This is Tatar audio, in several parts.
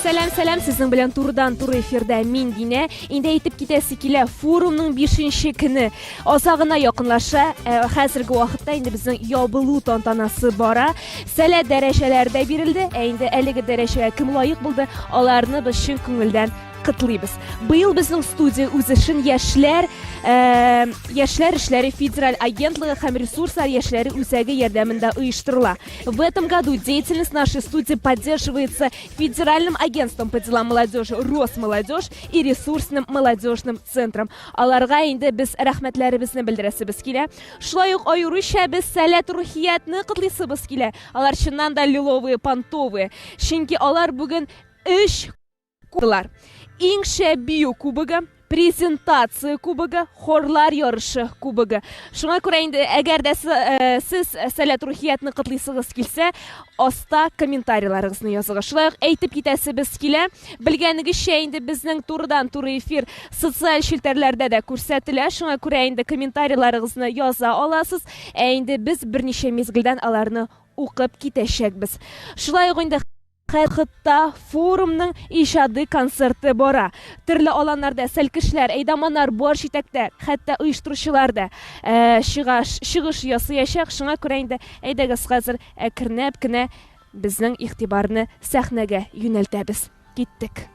Сәлем, сезнең белән турыдан-туры эфирдә мин Динә. Инде әйтеп китәсе килә, форумның 5нче көне азагына якынлаша. Хәзерге вакытта инде безнең ябылу тантанасы бара. Сәләт дәрәҗәләрдә бирелде. Инде әлеге дәрәҗәгә кем лаек булды, аларны без чын күңелдән кытлыйбыз. Быел безнең студия үзешен яшьләр эшләре федераль агентлыгы һәм ресурслар яшьләре үзәге ярдәмендә оештырыла. В этом году деятельность нашей студии поддерживается Федеральным агентством по делам молодежи Росмолодежь и ресурсным молодежным центром. Аларга инде без рәхмәтләребезне белдерәсебез килә. Шулай ук аеруча без сәләт рухиятны кытлыйсыбыз килә. Алар чыннан да лиловые, понтовые. Чөнки алар бүген 3 кубалар. Иң шәп бию кубогы, презентация кубогы, хорлар ярышы кубогы. Шуңа күрә инде әгәр дә сез сәләт рухиятны кытлыйсыгыз килсә, аста комментарийларыгызны языгыз. Шулай ук әйтеп китәсебез килә. Белгәнегезчә инде безнең турыдан-туры эфир социаль челтәрләрдә дә күрсәтелә. Шуңа күрә инде комментарийларыгызны яза аласыз. Инде без берничә мизгелдән аларны укып китәчәкбез. Шулай ук инде Хәтта форумның ишады концерты бара. Төрле аланнарда сәлкешләр, әйдаманнар бар читәктә, хәтта оештыручылар да чыгыш ясыячак. Шуңа күрә инде әйдәгез хәзер әкренәп кенә безнең игътибарны сәхнәгә юнәлтәбез. Киттек.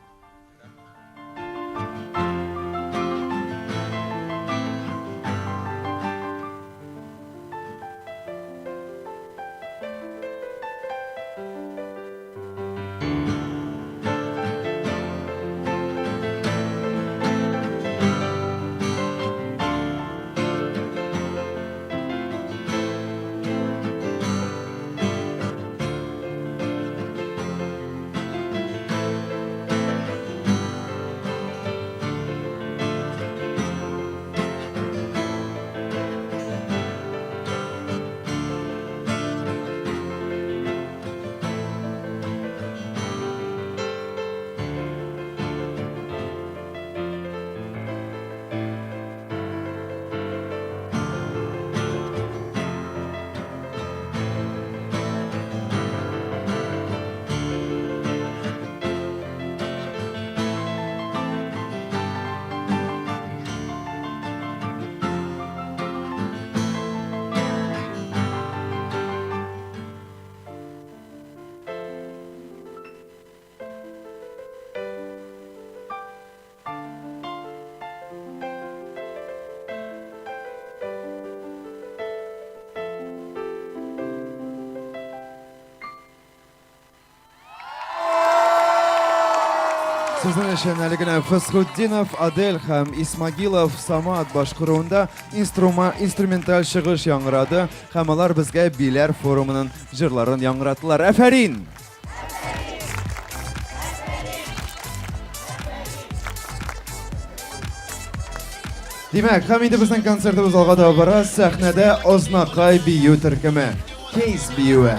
Сезнең өчен әлегенә Фасхутдинов, Адель һәм Исмагилов Самат башкаруында инструменталь чыгыш яңгырады һәм алар безгә биләр форумының җырларын яңгыратылар. Афәрин! Димәк, һәм инде безнең концертыбыз алга таба бара. Сәхнәдә Ознакай бию төркеме, Кейс биюе.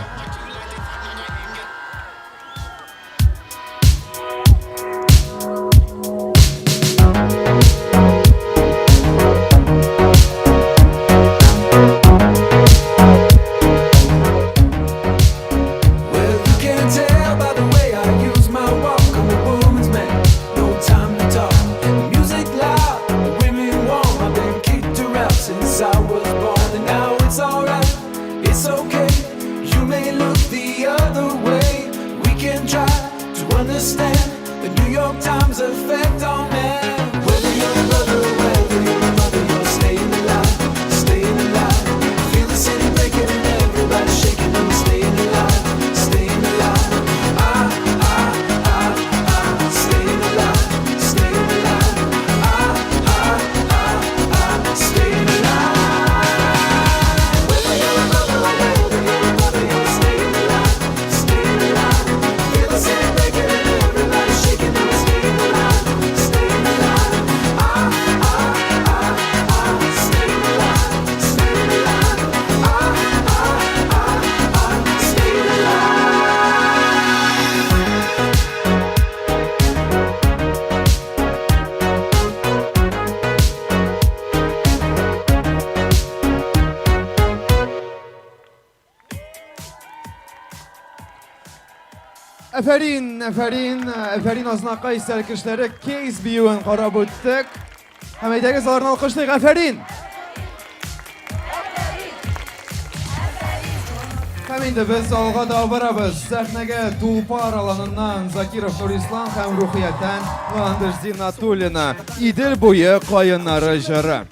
Әфәрин азнакай сәркешләре кейс биюен карап үттек. Һәм әйдәгез аларны алкышлыйк, әфәрин! Һәм инде без алга да барабыз. Сәхнәгә Тулпар аланыннан Закиров Нурислам һәм Рухияттан Ландыш Зиннатуллина. Идел буе каеннары җыры.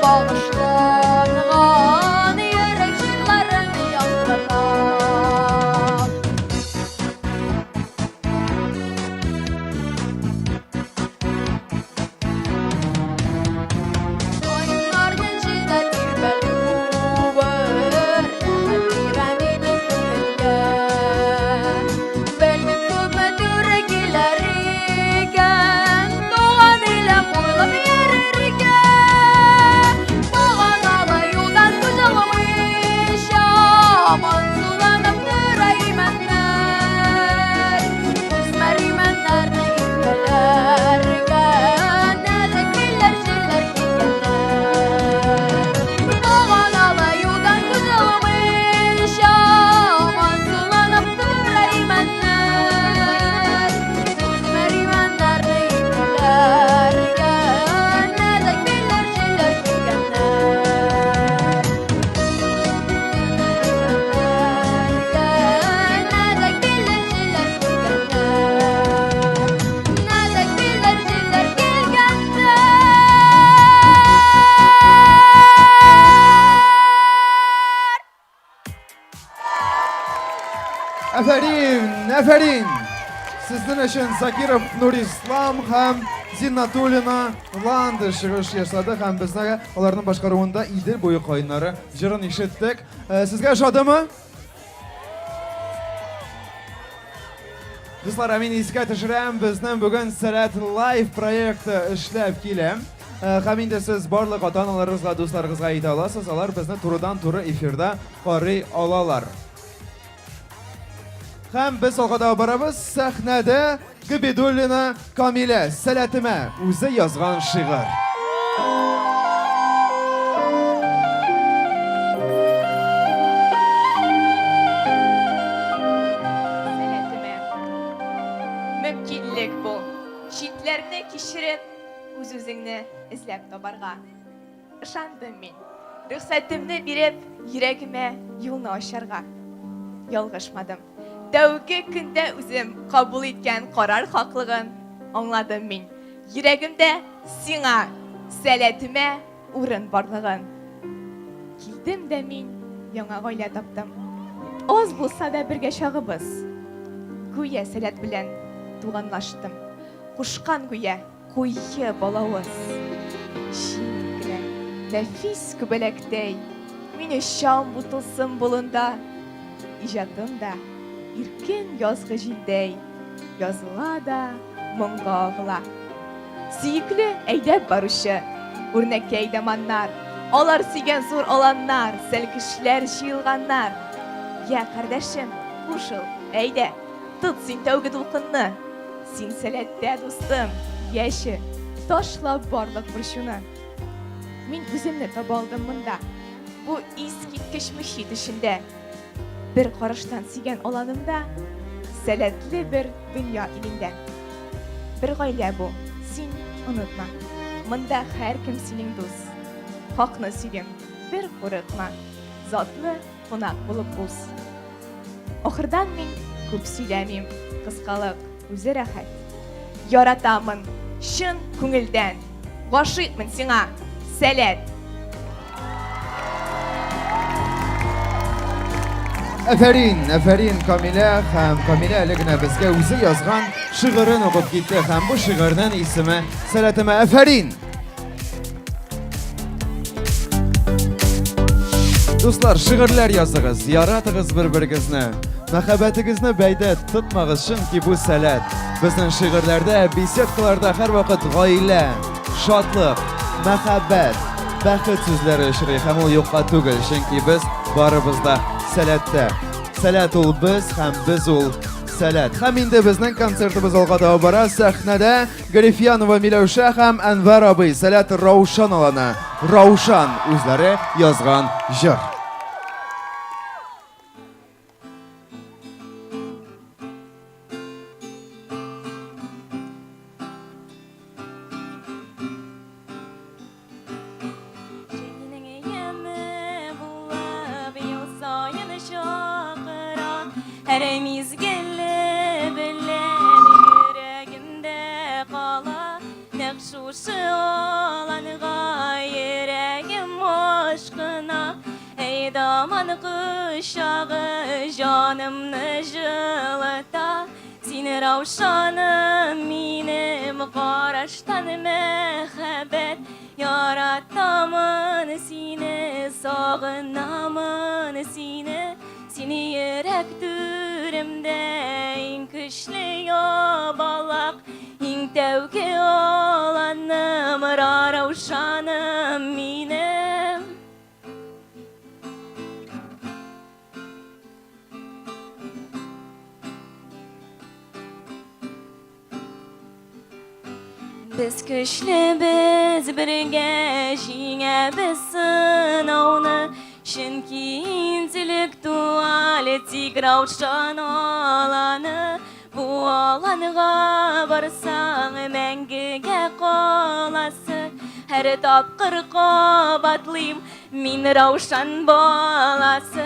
Bağışlanan yürek jırlarını yangratan. Oyunlardan jida tirmeli uvar, tiraninin gülgen. Belmem köpme dürekilerigen, doğan ile koylam yererigen. Aman sulanıp nüreymenler, Üsmerimenler ne ilmelergen, Nezek biller jiller giyenler. Doğan alayudan güzelmiş, Aman sulanıp nüreymenler, Üsmerimenler ne ilmelergen, Nezek biller jiller giyenler. Әфәрин! Сезнең өчен Закиров Нурислам һәм Зиннатуллина Ландыш чыгыш ясады һәм безгә аларның башкаруында Идел буе каеннары җырын ишеттек. Сезгә ошадымы? Дуслар, мин искә төшерәм, безнең бүген Сәләт Лайв проекты эшләп килә. Һәм инде сез барлык ата-аналарыгызга, дусларыгызга әйтә аласыз, алар безне турыдан-туры эфирда карый алалар. Һәм без алгада барабыз, сәхнәдә Габидуллина Камилә Сәләтемә үзе язган шигырь. Сәләтемә. Мөмкинлек бу. Читләрне кичереп, үз-үзеңне эзләп табарга. Ышандым мин. Рөхсәтемне биреп, йөрәгемә юлны ачарга. Ялгышмадым. Тәүге көндә үзем кабул иткән карар хаклыгын аңладым мин. Йөрәгемдә сиңа, сәләтемә урын барлыгын. Килдем дә мин, яңа гаилә таптым. Аз булса да бергә чагыбыз. Гүя сәләт белән туганлаштым. Кушкан гүя, куйы балавыз. Шиңгә, нәфис күбәләктәй, мине шам бутылсын болында. Иҗатым да иркен язгы җилдәй, языла да моңга агыла. Сөекле әйдәп баручы, үрнәккә әйдәманнар, алар сөйгән зур аланнар, сәлкешләр җыелганнар. Я, кардәшем, кушыл, әйдә, тот син тәүге дулкынны. Син сәләттә, дустым, яше, ташлап барлык борчуны. Мин үземне таба алдым монда, бу искиткеч мөхит эчендә. Bir караштан сөйгән аланымда, сәләтле бер дөнья илендә. Бер гаилә бу, син онытма. Монда һәркем синең дус. Хакны сөйләм, бер курыкма. Затлы кунак булып уз. Ахырдан мин күп сөйләмим, кыскалык, үзе рәхәт. яратамын шын күңелдән. Гашыйкмын сиңа, сәләт. Әфәрин Камилә һәм Камилә әле генә безгә үзе язган шигырен укып китте һәм бу шигырьнең исеме Сәләтемә әфәрин. Дуслар, шигырьләр языгыз, яратыгыз бер-берегезне. Мәхәббәтегезне бәйдә тотмагыз, чөнки бу сәләт. Безнең шигырьләрдә, беседкаларда һәрвакыт гаилә, шатлык, мәхәббәт, бәхет сүзләре очрый һәм ул юкка түгел, чөнки без барыбыз да сәләттә. Сәләт ул без һәм без ул сәләт. Һәм инде безнең концертыбыз алга таба бара. Сәхнәдә Гарифьянова Миләүшә һәм Әнвәр абый Сәләт Раушан алана. Раушан үзләре язган җыр. Heremiz gelle billen yüreğimde kala Nekşuşu olan yüreğim aşkına Ey daman kuşağı canımı jılata Seni ravşanım minim karıştan mehabbet Yaratamın seni sağınamın seni Seni yürek dürümde in kışlı yabalak in tevki olanım ravşanım benim Biz kışlı biz birge jine biz sınavını Çünki intellektual tigravşan alanı Bu alanıga barsan məngige qalası Her tapqır qabatlıyım min ravşan balası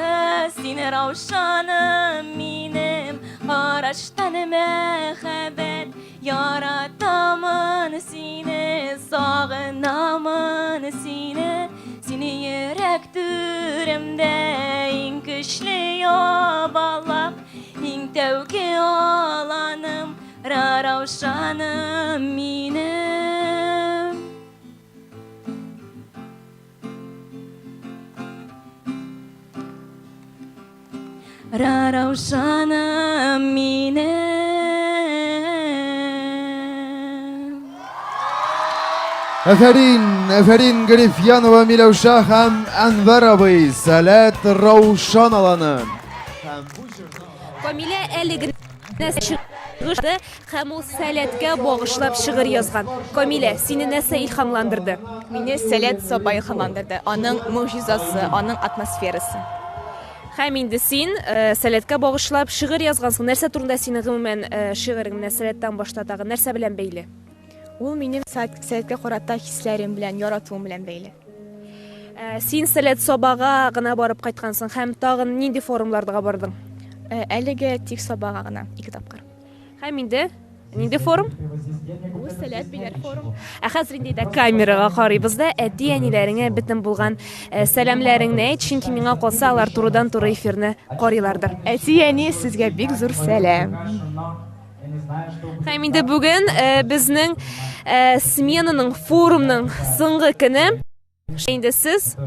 Sen ravşanım minim araştan məxəbət Yaratamın seni sağınamın seni Seni yürek dürümde in kışlı yabalak in tevki alanım ravşanım benim ravşanım benim Әфәрин Гарифьянова Миләүшә һәм Әнвәр абый Сәләт Раушан аланы. Камилә әле генә шигырьде һәм ул сәләткә багышлап шигырь язган. Камилә, сине нәрсә илһамландырды? Мине Сәләт Сабай илһамландырды. Аның мөгъҗизасы, аның атмосферасы. Һәм инде син сәләткә багышлап шигырь язгансың. Нәрсә турында синең гомумән шигырең менә сәләттән башта тагы нәрсә белән бәйле? Ул минем Сәләткә карата хисләрем белән, яратуым белән бәйле. Син Сәләт Сабага гына барып кайткансың һәм тагын нинди форумларга бардың? Әлегә тик Сабага гына 2 тапкыр. Һәм инде нинди форум? Ул Сәләт биләр форум. Хәзер инде дә камерага карыйбыз да әти-әниләреңә бөтен булган сәламләреңне әйт, чөнки миңа калса алар турыдан-туры эфирне карыйлардыр. Әти-әни, сезгә бик зур сәлам. Һәм инде бүген безнең сменаның форумның соңгы көне. Инде сез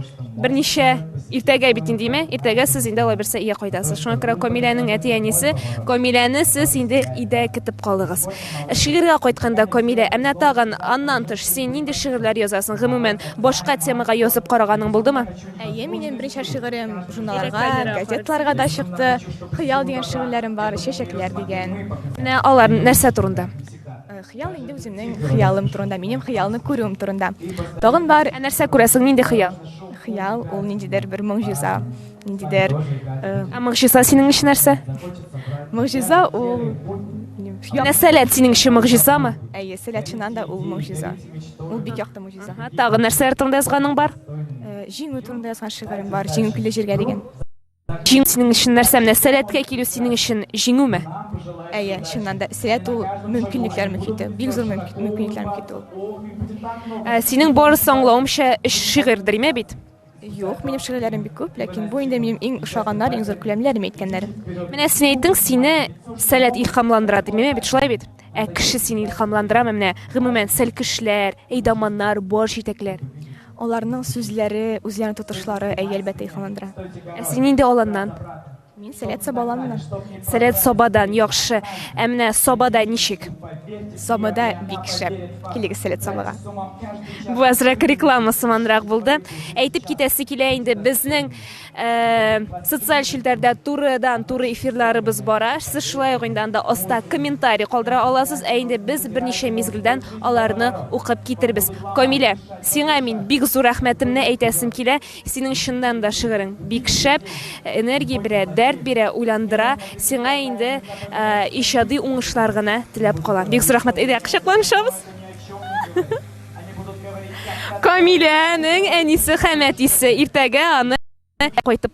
берничә иртәгә бит индеме? Иртәгә сез инде алай берсә ия кайтасыз. Шуңа күрә Камиләнең әти-әнисе, Камиләне сез инде идә көтеп калыгыз. Шигырьгә кайтканда Камилә, әмма тагын аннан тыш син нинди шигырьләр язасың? Гомумән башка темага язып караганың булдымы? Әйе, минем беренче шигырем журналларга, газетларга да чыкты. Хыял дигән шигырьләрем бар, чәчәкләр дигән. Менә алар нәрсә турында? Хыял инде үземнең хыялым турында, минем хыялны күрүем турында. Тагын бар, Нәрсә күрәсең, нинди хыял? хыял ул ниндидер бер мөгъҗиза, ниндидер Мөгъҗиза синең өчен нәрсә? мөгъҗиза ул Менә сәләт синең өчен мөгъҗизамы? әйе, Сәләт чыннан да ул мөгъҗиза. Ул бик якты мөгъҗиза. Тагын нәрсәләр турында язганың бар? Җиңү турында язган шигырем бар, җиңү килә җиргә дигән. Senin için нәрсә менә сәләткә килү синең өчен җиңүме? Әйе, чыннан да сәләт ул мөмкинлекләр мөхите, бик зур мөмкинлекләр мөхите ул. Синең барысы аңлавымча шигырьдер име бит? Юк, минем шигырьләрем бик күп, ләкин бу инде минем иң ошаганнар, иң зур күләмләрем әйткәннәрем. Менә син әйттең, сине сәләт илһамландыра диме бит, шулай бит? Кеше сине илһамландырамы менә гомумән сәлкешләр, әйдаманнар, баш җитәкләр? Аларның сүзләре, үзләренең тотышлары әлбәттә илһамландыра. Син инде аланнан. Мин сәләт сабаланнан. Сәләт Собадан яхшы. Менә Собада ничек? Собада бик шәп. Килегез сәләт Собага. Бу әзрәк реклама сыманрак булды. Әйтеп китәсе килә инде безнең социаль челтәрдә туры эфирларыбыз бара. Сез шулай ук инде анда аста комментарий калдыра аласыз. Инде без берничә мизгелдән аларны укып китербез. Камилә, сиңа мин бик зур рәхмәтемне әйтәсем килә. Синең чыннан да шигырың бик шәп, энергия бирә, дәрт бирә, уйландыра. Сиңа инде иҗади уңышлар гына теләп калам. Бик зур рәхмәт. Әйдә, кычакланышабыз. Камиләнең әнисе һәм әтисе иртәгә аны кайтып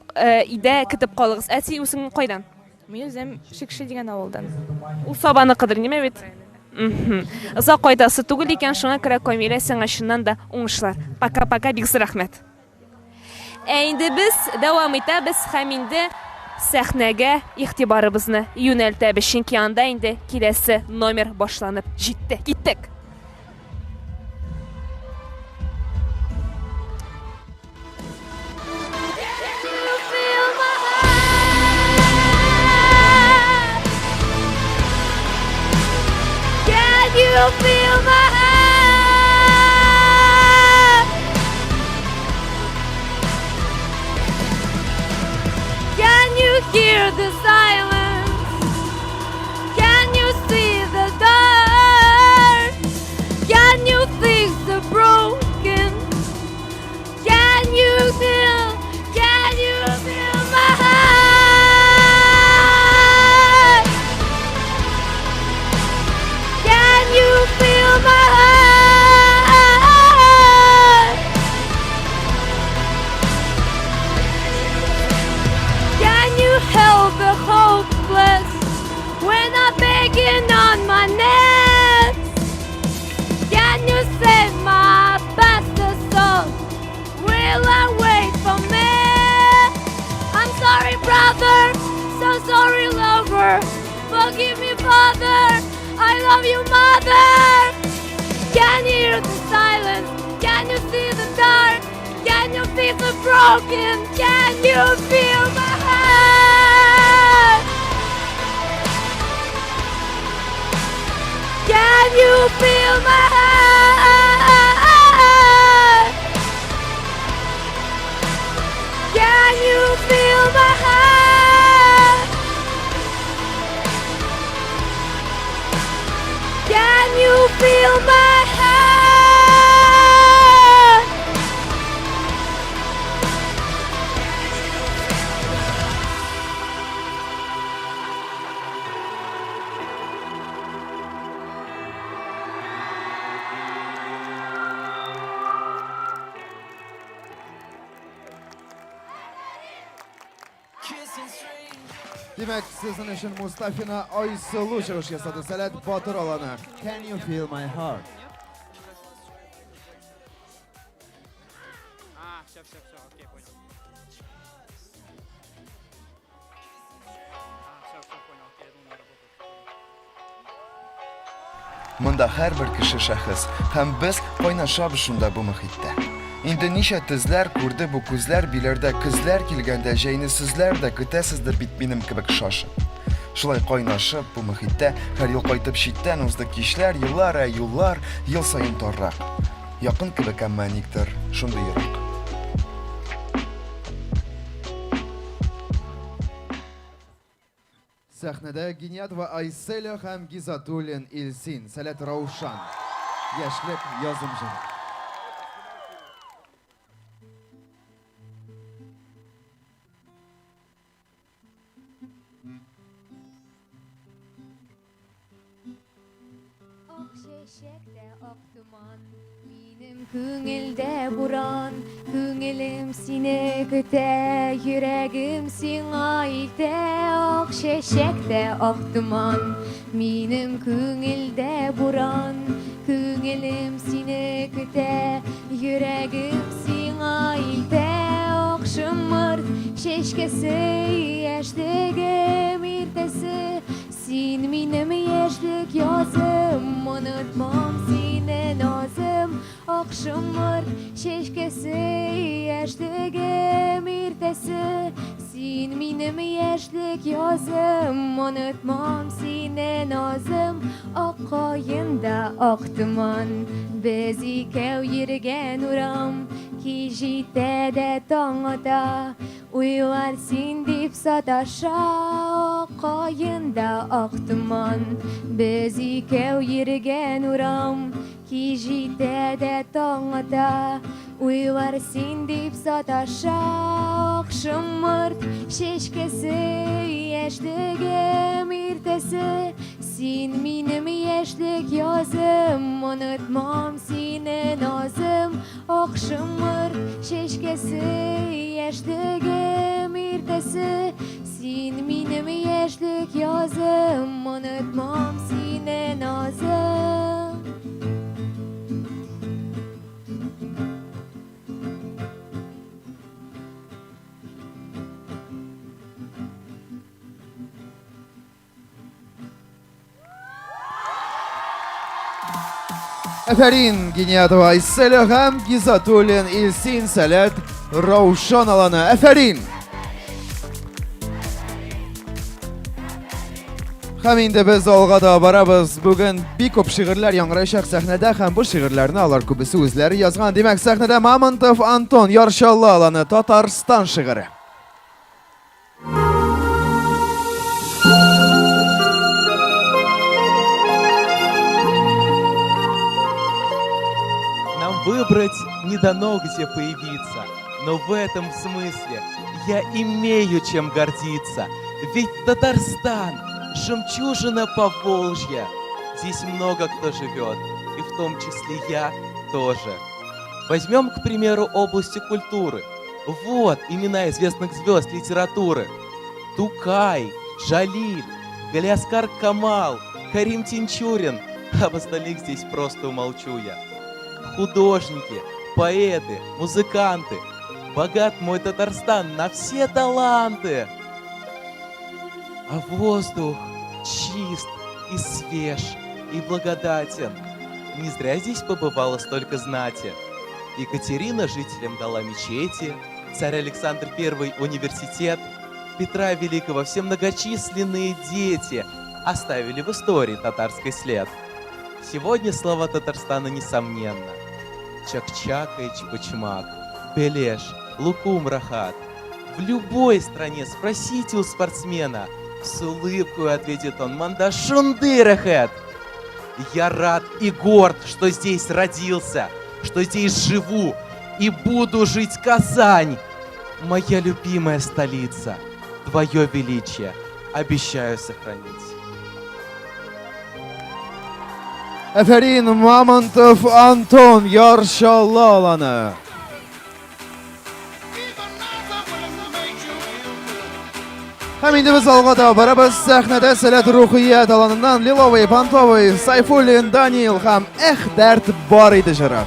идә көтеп калыгыз. Син үзең кайдан? Мин үзем Шикши дигән авылдан. Ул Сабаны кыдыр ниме бит? Озак кайтасы түгел икән, шуңа күрә Камилә сиңа чыннан да уңышлар. Пока-пока, бик зур рәхмәт. Инде без дәвам итәбез һәм инде сәхнәгә игътибарыбызны юнәлтәбез, чөнки анда инде киләсе номер башланып җитте. Киттек. You feel my heart. Can you hear the silence? Can you see the dark? Can you fix the broken? Can you feel my heart? Can you feel my heart? Can you help the hopeless when I'm begging on my knees? Can you save my bastard soul? Will I wait for me? I'm sorry, brother, so sorry, lover. Forgive me, father, I love you, mother. Can you hear the silence? Can you see the dark? Can you feel the broken? Can you feel my heart? Can you feel my heart? Can you feel my heart? Can you feel my heart? Demek sizin için Mustafina Aysulu çıkış yasadı. Sәләт Батыр alanı. Can you feel my heart? Все, окей, понял. Все, понял, окей, я думаю, работает. Монда һәрбер кеше шәхес һәм без кайнашабыз шунда бу мөхиттә. Инде ничә тезләр күрде бу күзләр биләрдә кызлар килгәндә җәйне сезләр дә көтәсездер бит минем кебек шашып. Шулай кайнашып бу мөхиттә һәр ел кайтып читтән узды кичләр, еллар, юллар, ел саен таррак. Якын кебек әмма никтер шундый ерак. Сәхнәдә Гениятова Айселя һәм Гизатуллин Илсин, Сәләт Раушан. Яшьлек язымчы. Ак чәчәктә ак томан, минем Күңелдә буран, күңелем сине көтә, йөрәгем сиңа илтә, ак чәчәктә ак томан. Минем күңелдә буран, күңелем сине көтә, йөрәгем сиңа илтә, ак шымыр чәчкәсе, яшьлегем иртәсе. Син минем яшьлек язым, онытмам сине назым. Ак шымыр чәчкәсе, яшьлегем иртәсе. Син минем яшьлек язым, онытмам сине назым. Ак каенда ак томан, без икәү йөргән урам, ки җитә дә таң ата, уйлар син дип саташа. Ак каенда ак томан, без икәү йөргән урам, ки җитә дә таң ата, уйлар син дип саташа. Ак шымырт чәчкәсе, яшьлегем иртәсе. Син минем яшьлек язым, онытмам сине назым. Ак шымырт чәчкәсе, яшьлегем иртәсе. Син минем яшьлек язым, онытмам сине назым. Әфәрин Гениятова Айселя һәм Гизатуллин Илсин Сәләт Раушан аланы. Әфәрин! Һәм инде без алга да барабыз. Бүген бик күп шигырьләр яңгырayacak сәхнәдә һәм бу шигырьләрне алар күбесе үзләре язган. Димәк, сәхнәдә Мамонтов Антон Яршаллы аланы Татарстан шигыре. Выбрать не дано где появиться, но в этом смысле я имею чем гордиться. Ведь Татарстан — жемчужина Поволжья. Здесь много кто живет, и в том числе я тоже. Возьмем, к примеру, области культуры. Вот имена известных звезд литературы: Тукай, Джалиль, Галиаскар Камал, Карим Тинчурин. Об остальных здесь просто умолчу я. Художники, поэты, музыканты. Богат мой Татарстан на все таланты. А воздух чист и свеж и благодатен. Не зря здесь побывало столько знати. Екатерина жителям дала мечети, царь Александр I университет, Петра Великого все многочисленные дети оставили в истории татарский след. Сегодня слава Татарстана несомненно. Чак-чака и чпачмак, Белеш, Лукум Рахат. В любой стране спросите у спортсмена, с улыбкой ответит он: Мандашундырахэт. Я рад и горд, что здесь родился, что здесь живу и буду жить. Казань, моя любимая столица, твое величие обещаю сохранить. Әфәрин Мамонтов Антон Яршаллы аланы. Һәм инде без алга да барабыз. Сәхнәдә Сәләт Рухият аланыннан Лиловый, Пантовый, Сайфуллин, Даниил һәм Эх дәрт бар иде җыры.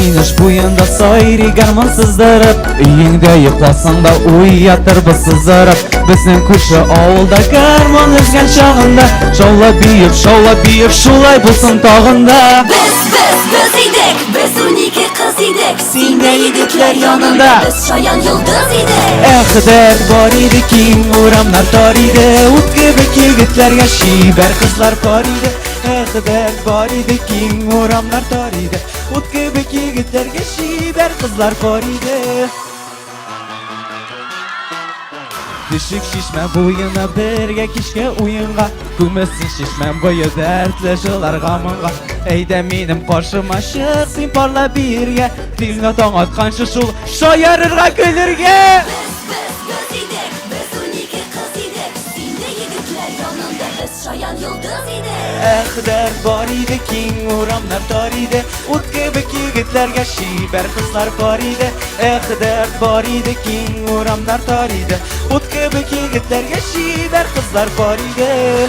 Инеш буенда сайри гармон сыздырып, үйеңдә йокласаң да уятырбыз сыздырып. Безнең күрше авылда гармон өзгән чагында, шаулап биеп, шулай булсын тагында. Без идек, без 12 кыз идек, Син дә егетләр янында, без шаян йолдыз идек. Dert baridi king uramlar taride Ut gibi yigitlerge şiber kızlar paride Dert baridi king uramlar taride Ut gibi yigitlerge şiber kızlar paride Düşük şişmen boyuna birge kişke uyunga Kümüsün şişmen boyu dertle şılar gamınga Eyde minim karşıma şıksın parla birge Dilne tan atkan şuşul şayarırga gülürge Dert baride king uramlar taride Ut gibi yigitlerge şiber kızlar paride Dert baride king uramlar taride Ut gibi yigitlerge şiber kızlar paride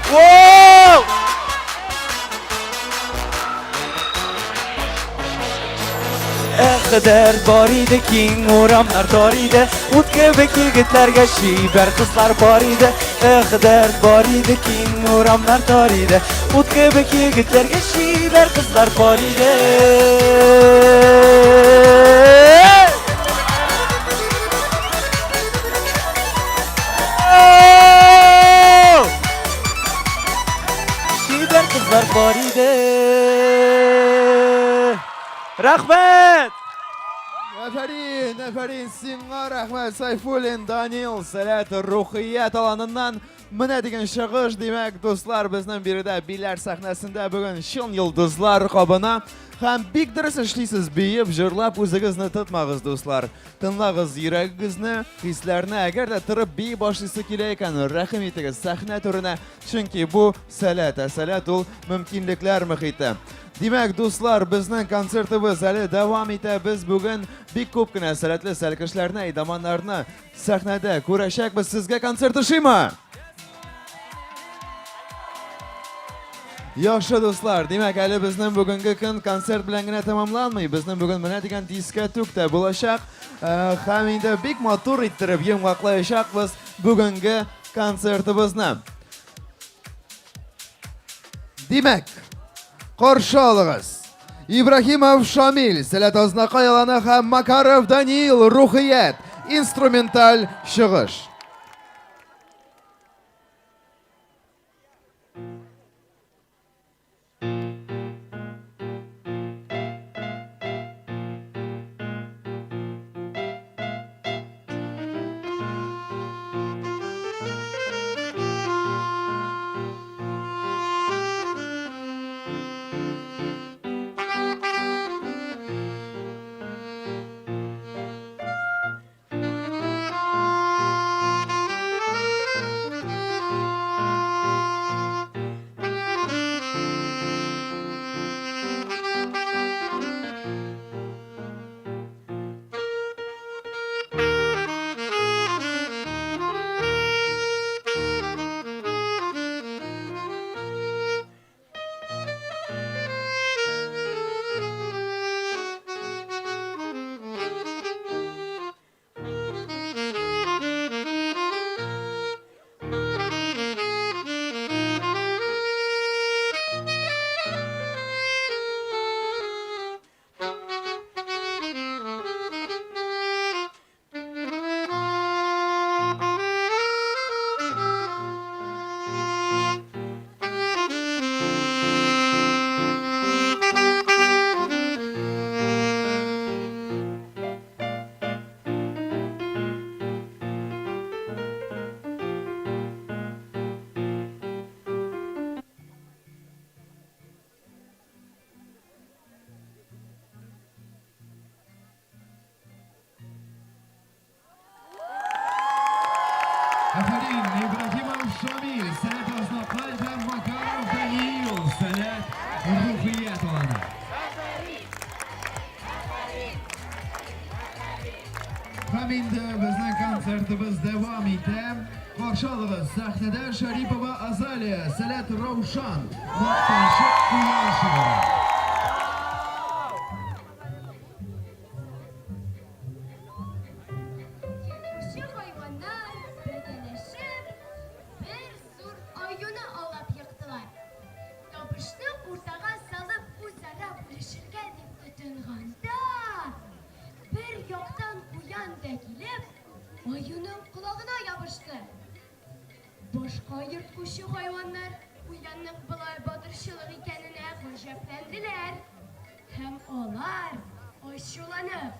Wow! Dert baride king uramlar taride Ut gibi yigitlerge şiber kızlar paride Dert baride king uramlar taride Ut gibi yigitlerge şiber kızlar paride Şiber kızlar paride Rahmet! Neferin, Singa rahmet Sayfulin Daniel Salat ruhiyat alanından Mına degen шығыш demek dostlar bizden biri de Biler sahnasında bugün şın yıldızlar kabına Hem big dürüs işleysiz beyip jırlap özünüzni tutmağız dostlar Tınlağız yüreğinizni, hislerini eğer de tırıp bey başlısı kileyken Rahim etiniz sahne türüne Çünkü bu salat ol mümkünlükler mühiti Demek dostlar bizden konsertimiz hali devam ete biz bugün bir köpkine salatlı selkişlerini, eydamanlarını sahnede kurashak biz sizge konsert ışıyma. Yaxşı dostlar, demek hali bizden bugünkü gün konsert bilengine tamamlanmay. Bizden bugün mına degen diskotükte bulaşak. Hem indi big motor ittirip yumgaqlayışak biz bugünkü konsertimizni. Demek Qarşı alığız. İbrahimov Şamil, Salat Aznaqayalana hem Makarov Daniil ruhiyat, instrumental шығыш. Efendim, İbrahimov Şamil, Salat Aznaqay ve Makarov Daniil, Salat ruhiyat alanı. Hem indi bizden konsertimiz devam etem. Qarşı alığız sahnede Şaripova Azaliya, Salat Ravşan, Naqtaşı Quyoshi. Oyunu alap yıktılar. Kapıştı ortağa salıp uzara ayının kulağına yapıştı. Başka yırtkuçu hayvanlar uyanık bulay batırışılık ikenine gıcaplendiler. Hem onlar aşılanıp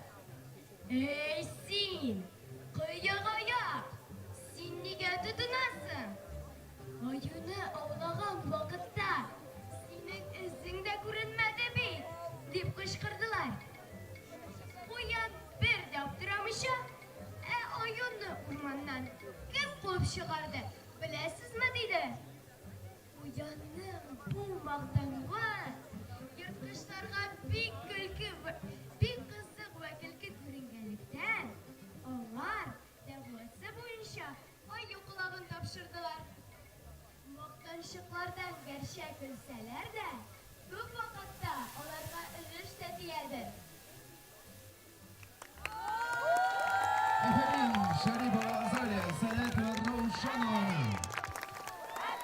"Ey sin, kıyık ayak, sin niye tutunasın? Ayını avlagan vakitte senin izin de görünmedi mi?" deyip kışkırdılar. Uyan bir yaptıramışa, ayını ormandan kim kovup çıkardı bilesiz mi dedi. Uyanın bu mağdanlığı yırtkışlarga bir kızık ve külkü görüngenlikten onlar devletse boyunca ayı kulağını tapşırdılar. Maqtanışıqlardan gerçek bilseler de bu vakitte onlarga ürüş de diyedir. Efendim, Şerife Azale, Senet ve Ravşanova.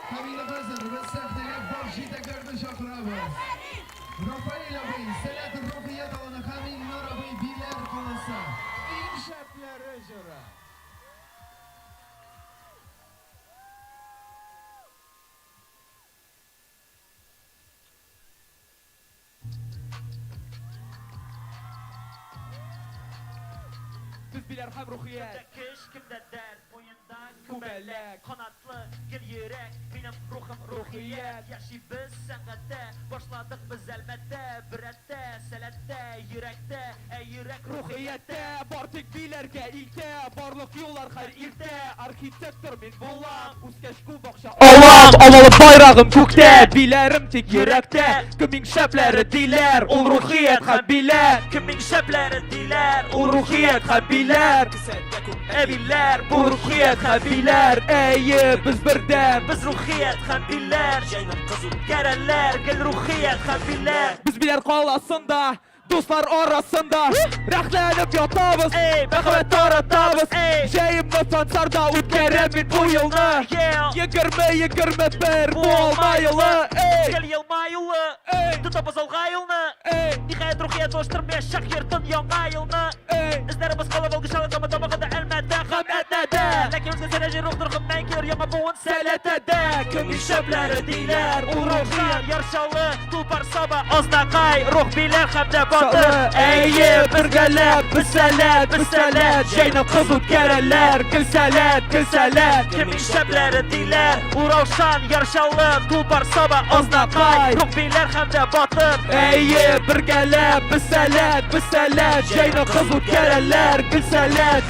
Kamila Bezir ve Sefteye Barşite kardeş akrabız. Rafael abi, Senet Rufiyet alanı Kamil Nur abi biler konusu. İnşaatları jura. Biz biler hem ruhiyet. Kış kimde der oyundan Kubelek. Kanatlı gül yürek benim ruhum ruhiyet Yaşı biz sengette başladık biz elbette Birette, selette, yürekte yürek Ruhiyette, bartık bilerge ilke, barlık yollar her ilke, arkitektur min bulam, uskeşku bakşa avam, avalı bayrağım kökte, bilerim tek yürekte, kimin şepleri diler, ol ruhiyet hem biler, Kimin şepleri diler ol ruhiyet hem biler, Eviler bu ruhiyet hem biler, ey biz birden, Biz ruhiyet hembiler Gereller gel ruhiyet hembiler biz biler kalasında, dostlar arasında, rehlenip yatabız, Ey Mehmet aratabız, Ey şeyim nöfensarda utkeremin bu yılını, Yeah Yigirme bir bu olmayılı, ey, Gel yılma yılı ey, Tutabız alga yılını ey, Nihayet ruhiyet oluşturmaya şak yırtın yonga yılını ey, İzlerimiz kalabalık şalı ama damağında elmette Hamletede, Lakin özgür seneci ruhdur hımdan gelir yana boğun seletede, küm şöpleri diler, Ruhlar yarşalı tulpar sabah Oznakay ruh biler hem de batır ey, birgelep, biselet, şeyine kızıt gereller, gülselet, Kimin şepleri diler Uğraşan yarşalı tulpar sabah Oznakay ruh biler hem de batır ey, birgelep, biselet, şeyine kızıt gereller, gülselet.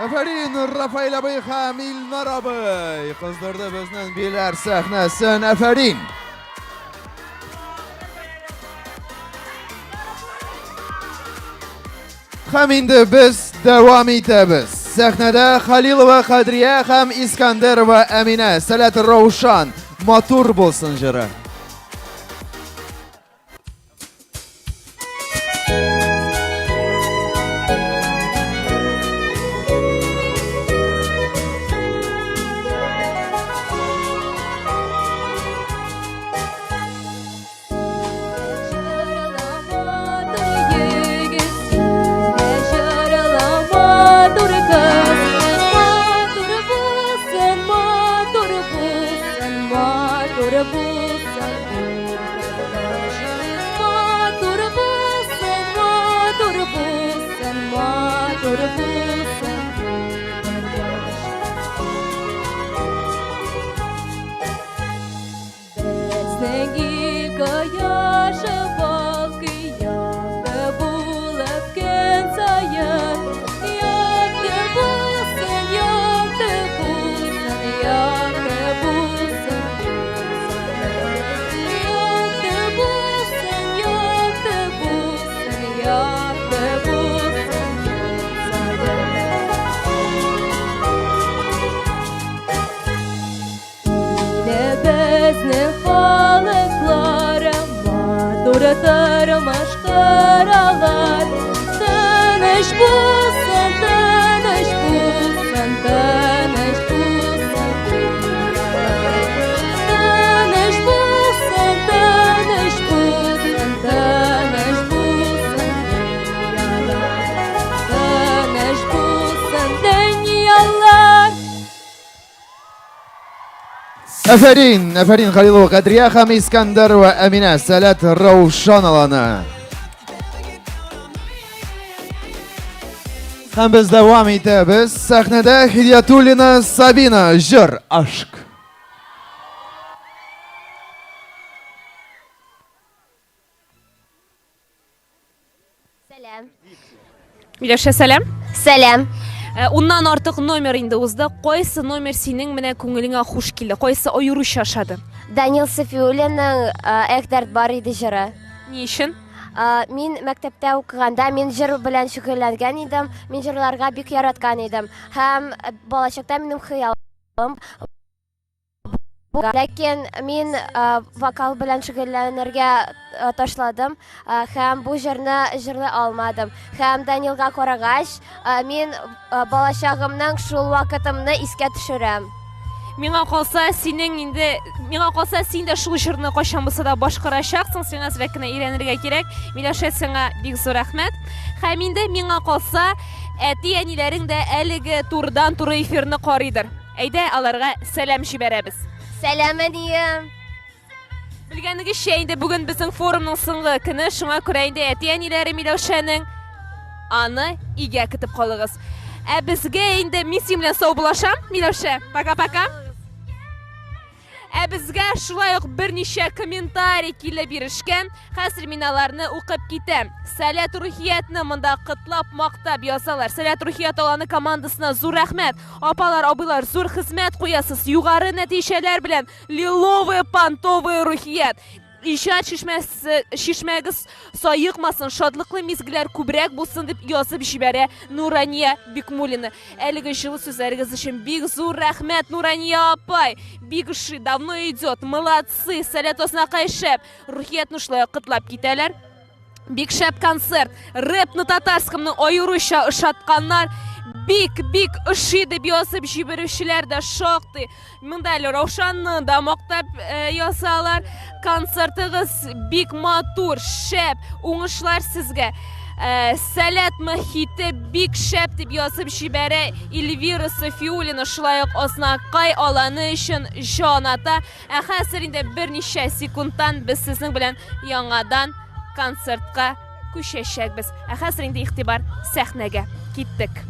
Efendim, Rafael abi, Kamil Nur abi. Kızdırdı bizden biler sahnesin efendim. Haminde biz devam ederiz. Sahnede Halil ve Kadriye hem İskender ve Emine. Selet Ravşan. Matur bulsun jıra. Durtırmış karalar Tanış bulsun, tanış bulsun, tanış bulsun Tanış bulsun, tanış bulsun, tanış bulsun Əfərin Xəlilova Qədriyə Xəm İskəndər və Əminə Sələt Ravşan alanı. Hem biz devam ediyoruz. Sahnede Hidyatulina Sabina, Jır Aşk. Selam. Миләүшә, сәлам. Selam. Уннан артык номер инде узды. Кайсы номер синең менә күңелеңә хуш килде? Кайсы аеруча шашады? Данил Сафиуллинның Әкдәрт бар иде җыры. Ни өчен? Мин мәктәптә укыганда мин җыр белән шөгыльләнгән идем. Мин җырларга бик яраткан идем. Һәм балачакта минем хыялым. Ләкин мин вокал белән шөгыльләнергә ташладым. Һәм бу җырны җырлый алмадым. Һәм Данилга карагач, мин балачагымның шул вакытымны искә төшерәм. Миңа калса син дә шул җырны кайчан булса да башкарачаксың, сиңа әзрәк кенә өйрәнергә кирәк. Миләүшә, сиңа бик зур рәхмәт. Һәм инде миңа калса, әти-әниләрең дә әлеге турыдан-туры эфирны карыйдыр. Әйдә, аларга сәлам җибәрәбез. Сәлам әнием. Белгәнегезчә, инде бүген безнең форумның соңгы көне, шуңа күрә инде әти-әниләре Миләүшәнең аны игә көтеп калыгыз. Ә безгә инде мин син белән сау булашам, Миләүшә. Пока-пока. Ә безгә шулай ук берничә комментарий килеп бирешкән. Хәзер мин аларны укып китәм. Сәләт Рухиятны монда кытлап мактап язалар. Сәләт Рухият аланы командасына зур рәхмәт. Апалар, абыйлар, зур хезмәт куясыз. Югары нәтиҗәләр белән лиловый пантовый Рухият. Ишат шишмәгез саекмасын, шатлыклы мизгелләр күбрәк булсын дип язып җибәрә Нурания Бикмуллина. Әлеге җылы сүзләрегез өчен бик зур рәхмәт, Нурания апай. Бик эше давно идет, молодцы, сәләт ознакай шәп. Рухиятны шулай кытлап китәләр. Бик шәп концерт, рэп на татарскомны аеруча ышатканнар. Бик ышый дип язып җибәрүчеләр дә шактый. Монда әле Раушанны да мактап язалар. Концертыгыз бик матур, шәп, уңышлар сезгә. Сәләт мөхите бик шәп дип язып җибәрә Эльвира Сафиуллина, шулай ук ознакай аланы өчен җаната. Хәзер инде берничә секундтан без сезнең белән яңадан концертка күчәчәкбез. Хәзер инде игътибар сәхнәгә киттек.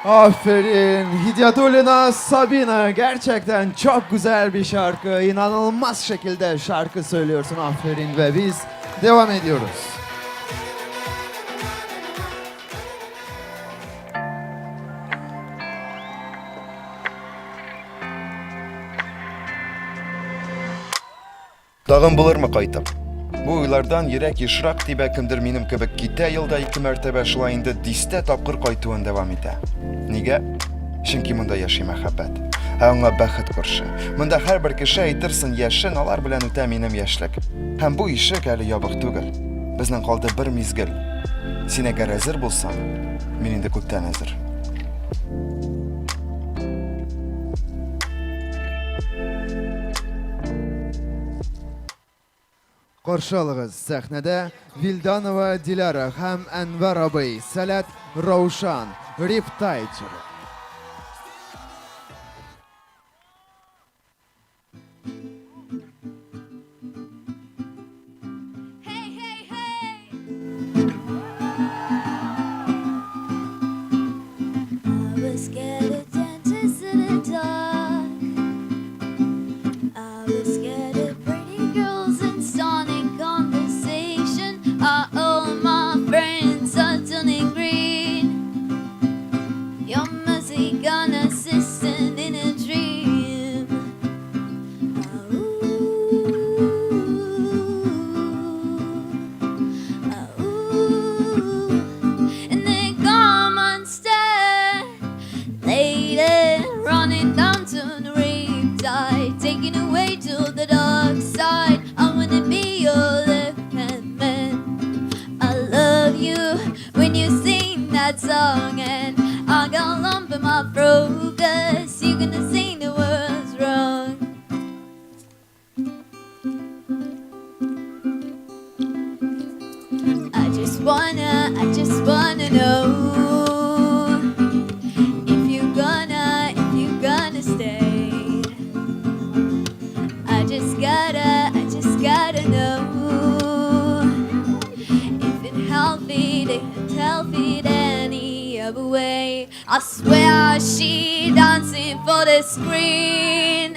Aferin Hidyatulina Sabina, gerçekten çok güzel bir şarkı, inanılmaz şekilde şarkı söylüyorsun, aferin, ve biz devam ediyoruz. Tağın bulur mu kaytım? Bu uylardan yürek yışrak dibe kimdir minim kebek kite yılda 2 mərtəbə şulay indi diste tapqır qaytıvın devam etə. Nigə? Çünki munda yaşay məxəbbət. Ona bəxət qırşı. Munda hər bir kişi aytırsın yaşın alar bilən ötə minim yaşlıq. Həm bu işik əli yabıq tügül. Bizdən qaldı bir mizgil. Sin əgər əzir bulsan, min indi küptən əzir. Qarşı alığız səhnədə Vildanova Dilara, həm Ənvər abay, Sələt Ravşan, Riptide jırı. Uh-oh. to riptide, taken away to the dark side. I wanna be your left-hand man. I love you when you sing that song, and I got a lump in my throat 'cause you're gonna sing the words wrong. I just wanna know if you're gonna stay. I just gotta know if it's healthy any other way. I swear she dancing for the screen.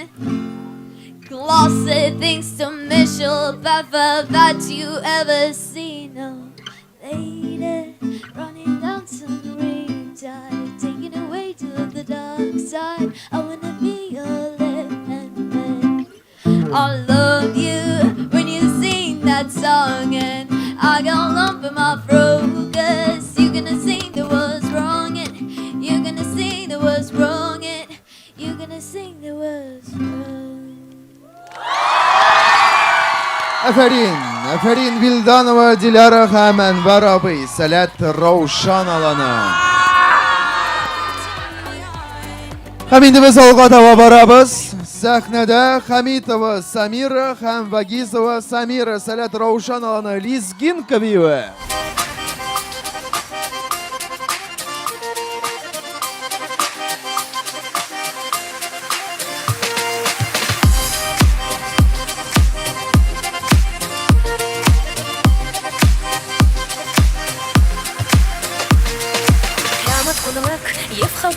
Closet things to Michelle Pfeiffer that you ever seen. Oh, lady, running down some riptide, taken away to the dark side. I wanna be your left-hand man. I love you when you sing that song, and I got a lump in my throat 'cause you're gonna sing the words wrong, and you're gonna sing the words wrong, and you're gonna sing the words wrong. Aferin Vildanova, Dilara һәм Әнвәр абый, Сәләт Раушан аланы. Һәм инде без алга таба барабыз. Сәхнәдә Хамитова Самира һәм Вагизова Самира, Сәләт Раушан аланы, Лизгинка биюе.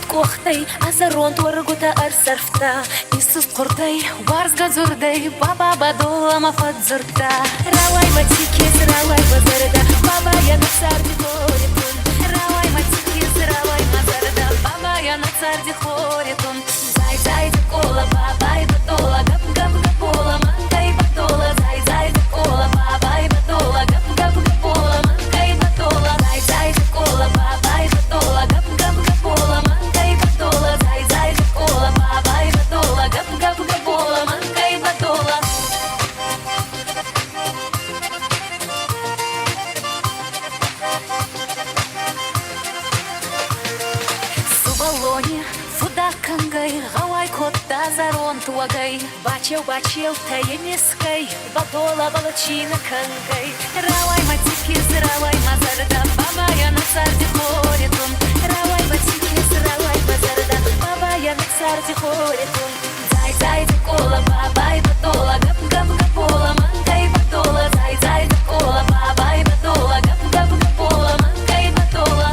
Кохтай, азарон торгута арсарфта, Исус кортай, варс газурдай, баба бадола мафадзурта. Равай матикис, равай базарда, баба я на царди хоритун. Равай матикис, равай мазарда, баба я на царди хоритун. Зай зай кола, баба и батола, гап гап гапола, манка и батола. Зай зай кола, баба и батола, гап гап гапола, манка и батола. Зай зай кола, баба и батола, гап гап гапола, манка и батола. Зай зай кола, баба и батола, гап гап гапола, манка и батола. Субалоне, фудакангай, гавай котта зарон туагай. Бачил таемискай, батола балачина кангай. Равай матикис, равай мазарда, баба я на царди хоритун. Равай матикис, равай мазарда, баба я на царди хоритун. Зай зай кола, баба и батола, гап гап гапола, манка и батола. Зай зай кола, баба и батола, гап гап гапола, манка и батола.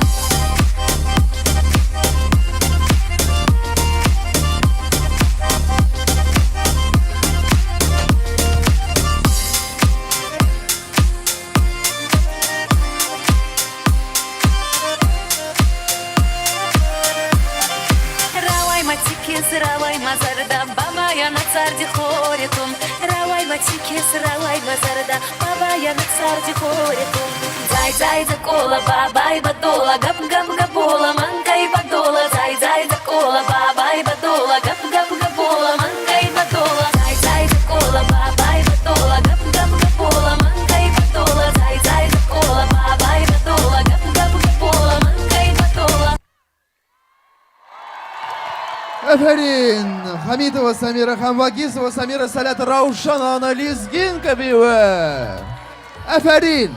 Равай мазарда, баба я на царди хоритун. Равай матикис, равай мазарда, баба я на царди хоритун. Зай зай кола, баба и батола, гап гап гапола, манка и батола. Зай зай кола, баба и батола, гап гап гапола, манка и батола. Зай зай кола, баба и батола, гап гап гапола, манка и батола. Зай зай кола, баба и батола, гап гап гапола, манка и батола. Aferin Hamidova Samira һәм Вагизова Самира, Сәләт Раушан аланы, Лизгинка биюе. Aferin.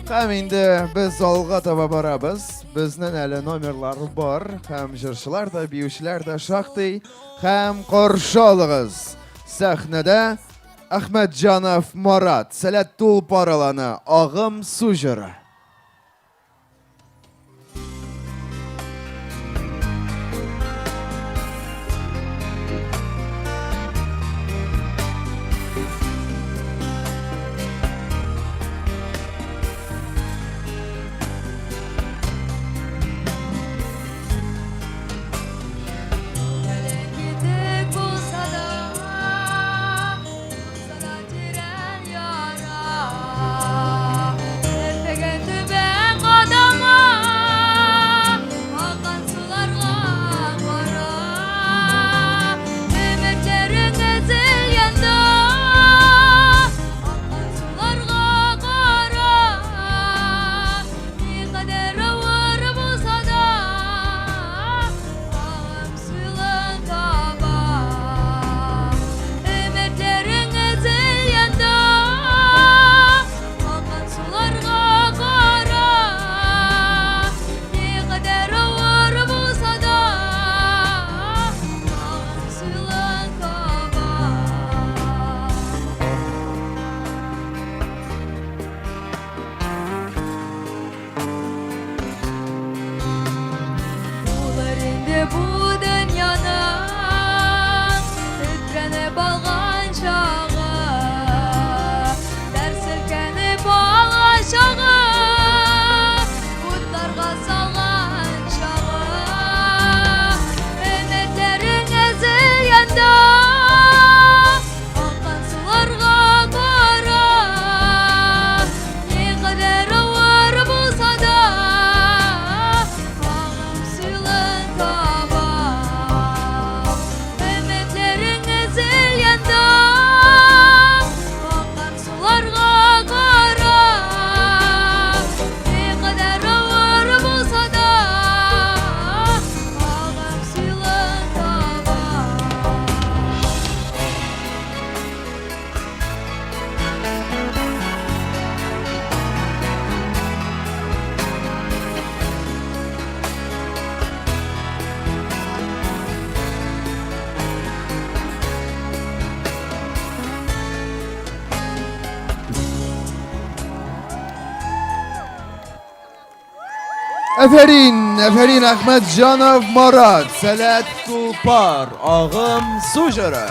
Һәм инде без алга таба барабыз. Безнең әле номерлар бар, һәм җырчылар да, биючеләр дә шактый, һәм каршы алыгыз. Сәхнәдә Әхмәтҗанов Марат, Сәләт Тулпар аланы, Агым су җыры. Sevgen Əfərin Əhmədcanov Marad, Sələt Tulpar, Ağım Sujara.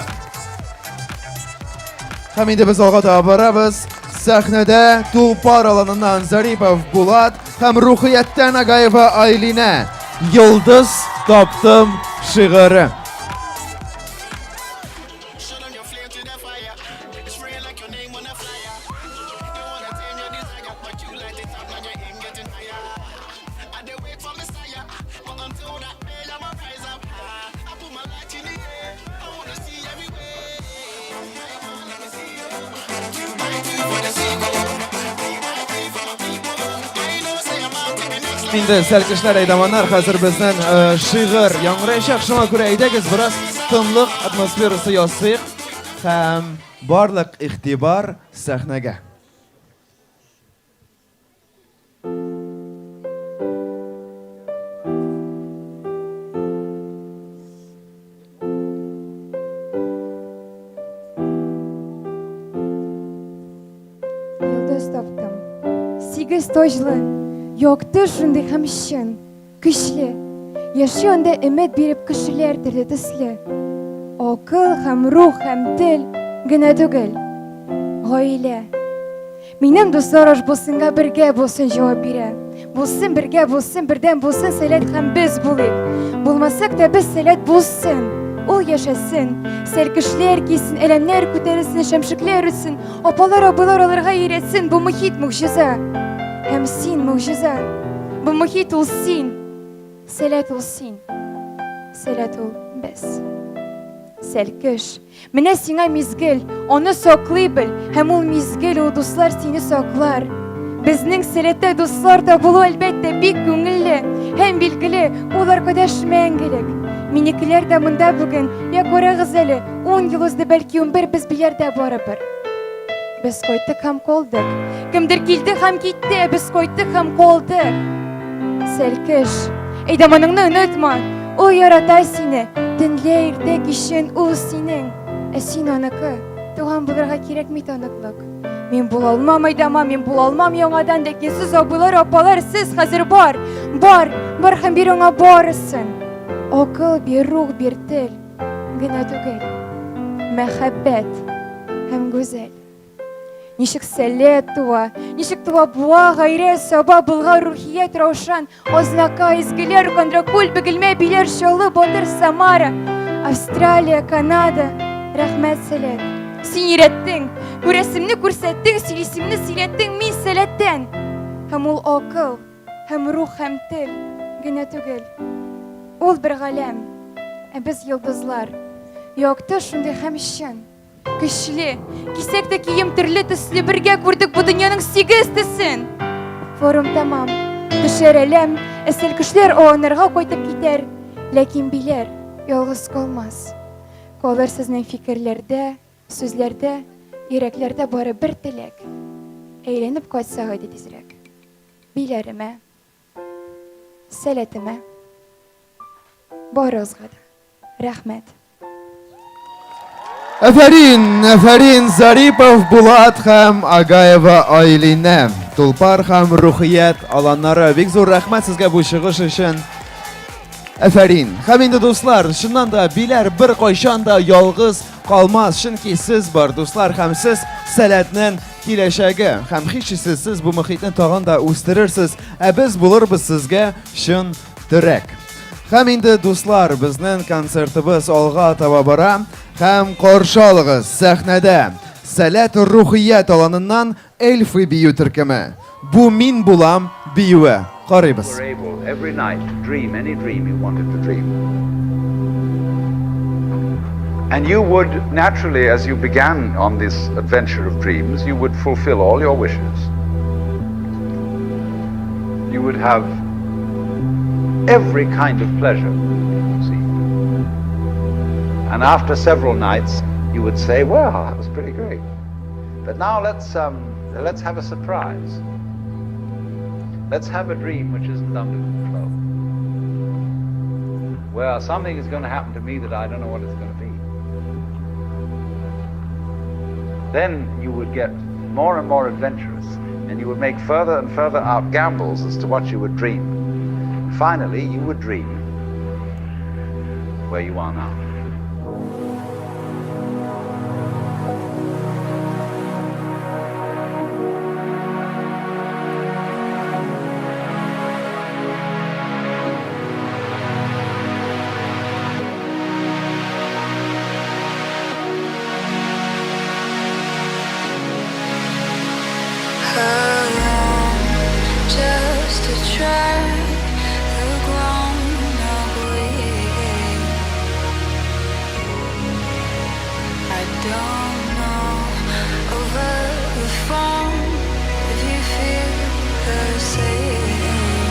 Həmin də biz oğa da barabız. Səhnədə Tulpar alanından Zaripov Bulat, həm Ruhiyyətdən Ağayeva Aylinə, Yıldız tapdım şığırı. İndi səlkişlər eydamanlar, hazır bizdən şığır yangrayacaq. Şuna görə eydəgiz, biraz tınlıq atmosferası yazsıq. Həm barlıq ixtibar səhnəgə. Yıldız tapdım. 8 tojlı. Yoktu şunday hemşin, kışlı. Yaşayanda ümit berip kişiler türlü tıslı. Akıl hem ruh hem dil, gına tügül. Gaile. Benim dostlar hoş bulsunga birge bulsun cevap bire. Bulsun birge bulsun, birden bulsun selet hem biz bulayık. Bulmasak da biz selet bulsun. Ol yaşasın. Selkişler giysin, elemler küterilsin, şemşikler ütsün. Opalar abalar olurga yiretsin. Bu muhit mucize. Hem sin mucize. Bu muhit ol sin. Selet ol sin. Selet ol biz. Selkiş. Mine sina mizgil. Onu saklı bil. Hem ol mizgil o dostlar seni saklar. Bizning selette dostlar da bulu elbette bir köngüllü. Hem bilgili. Ol arkadaş mengilik. Minikiler de bunda bugün. Ya kore gızeli. 10 yıl özde belki 11 biz bir yerde barabır. Biz koyduk hem kolduk. Kimdir kildi hem gitti. Biz koyduk hem kolduk. Selkiş. Eydamanını unutma. O yaratay seni. Dinle irtek işin o senin. Sen onakı. Doğan bulurga gerek mi tanıklık? Men bulalmam eydama, men bulalmam yanadan dekin. Siz abular apalar siz hazır bar. Bar hem bir ona barısın. Akıl bir ruh bir dil. Gına tügel. Mehabbet. Hem güzel. Nişik selet tuva, nişik tuva buğa gayret sabah bulga ruhiyet ravşan, oznaka izgiler kondrakul begilme biler şalı bodur Samara, Avustralya, Kanada, rahmet selet. Sen öğrettin, resimni kursettin, silisimni silettin, min seletten. Hem ol akıl, hem ruh hem dil, gına tügel. Ol bir galem, biz yıldızlar, yoktu şunday hemşin. Güçlü, kisek de kiyim türlü tüslü birge kurduk bu dünyanın 8 tüsün. Forum tamam, düşerelem, selkişler o onarga koytup gider. Lakin bilir, yalnız kalmaz. Kalır sizin fikirlerde, sözlerde, yüreklerde bari bir dilek. Eğlenip kaçsa haydi tezrek. Bilerime, seletime, bari ızgıda. Rahmet. Əfərin Zaripov Bulat həm Ağayeva Aylinə, Tulpar həm ruhiyyət alanlara. Big zor rəhmət sizə bu çıxış üçün. Əfərin. Həm indi dostlar, şundan da bilər bir qoyşan da yalğız qalmaz. Çünki siz var dostlar, həm siz sələtinin kiləşəgi, həm xişisiz bu mühitini tağın da üstürürsüz. Biz buluruz sizə şun dirək. Həm indi dostlar, biznin konsertimiz olğa tababara. Həm qarşı alığız səhnədə Sələt ruhiyyət alanından Elfi biyu türkümü. Bu min bulam biyuə. Qaribız. Every night to dream any dream you wanted to dream. And you would naturally, as you began on this adventure of dreams, you would fulfill all your wishes. You would have every kind of pleasure. And after several nights, you would say, well, that was pretty great. But now let's have a surprise. Let's have a dream which isn't under control. Well, something is going to happen to me that I don't know what it's going to be. Then you would get more and more adventurous, and you would make further and further out gambles as to what you would dream. finally you would dream where you are now. Just to try the ground away. I don't know over the phone if you feel the same.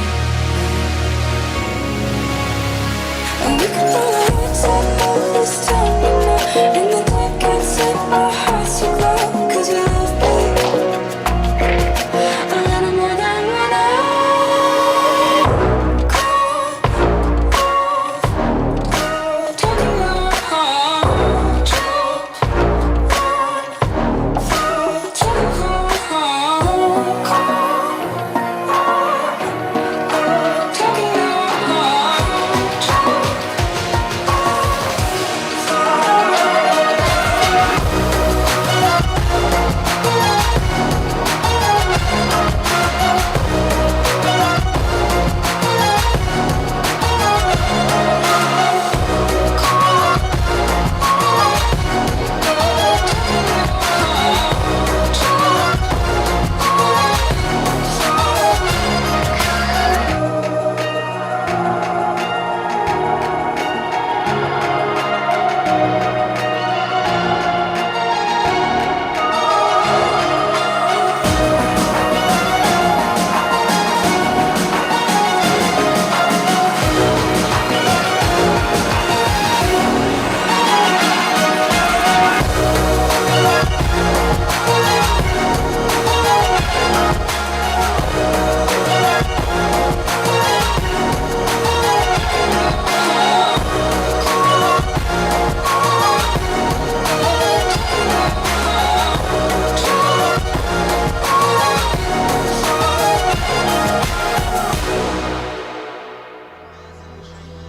And we can pull the lights up all this time, you know. And the dark can't save our hearts to glow, 'cause we love big. A little more than we know. Talking our heart,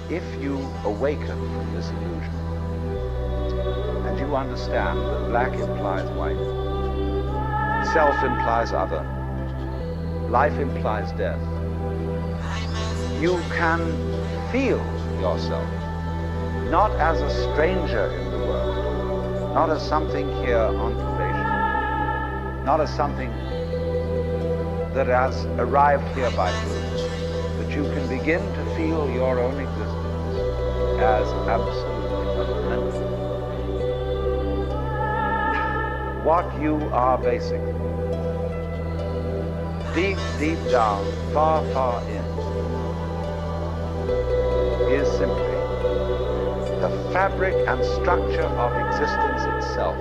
If you awaken from this illusion and you understand that black implies white, self implies other, life implies death, you can feel yourself not as a stranger in the world, not as something here on probation, not as something that has arrived here by fluke, but you can begin to feel your own existence as absolutely fundamental. What you are basically, deep, deep down, far, far in, is simply the fabric and structure of existence itself.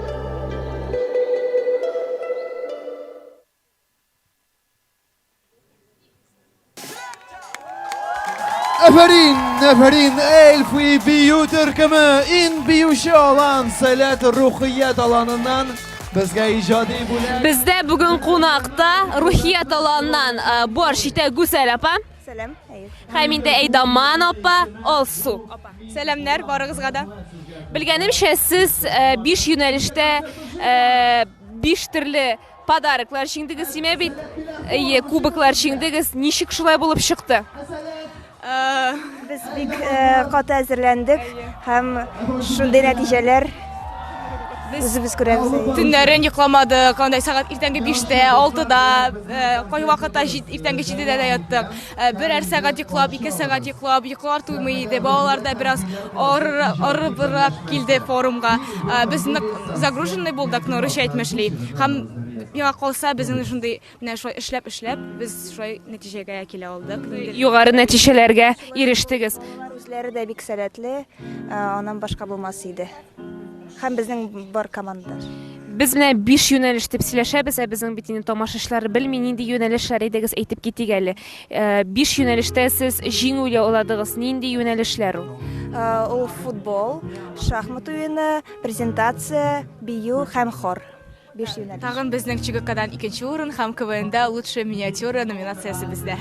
Neferin, Elfi Biyu Türkümü in biyuşu olan Selet Ruhiyet alanından bizge icadi bulan. Bizde bugün konakta ruhiyet alanından bu arşite Güzel apa. Selam. Haminde Eydaman apa, Olsu. Selamlar, barığızga da. Bilgenimçe siz 5 yönelişte 5 türlü padarıklar şindiniz, sime bit kubaklar şindiniz, nişik şulay bulup çıktı. Biz bik kata hazırlandık. Hem şunday neticeler özümüz göremiz. Tünlerin yıklamadık. Onday saat irtengi 5'te, 6'da, koy vakıtta irtengi 7'de de yattık. Birer saat yıklap, 2 saat yıklap, yıklar tuymaydı. Bağlarda biraz ağır bırak geldi forumga. Biz загруженный bulduk, nörüş etmişli. Hem ya kalsa bizim şunday işlep biz şöyle neticeye kile olduk. Yukarı neticelerge eriştiniz. Özleri de bik seletli, ondan başka bulmasıydı. Hem bizim var komandalar. Biz bilen 5 yönelişte psileşebiz, bizim bitinin tomaşışları bilmeyin, indi yönelişler ediniz eytip gitti geldi. 5 yönelişte siz jingüyle oladınız, nindi yönelişler o? O futbol, şahmat oyunu, prezentatsiya, biyu hem xor. 5 yöneliş. Tağın bizning Чигакадан 2-нче урын һәм КВНда лучшая миниатюра номинациясе бездә.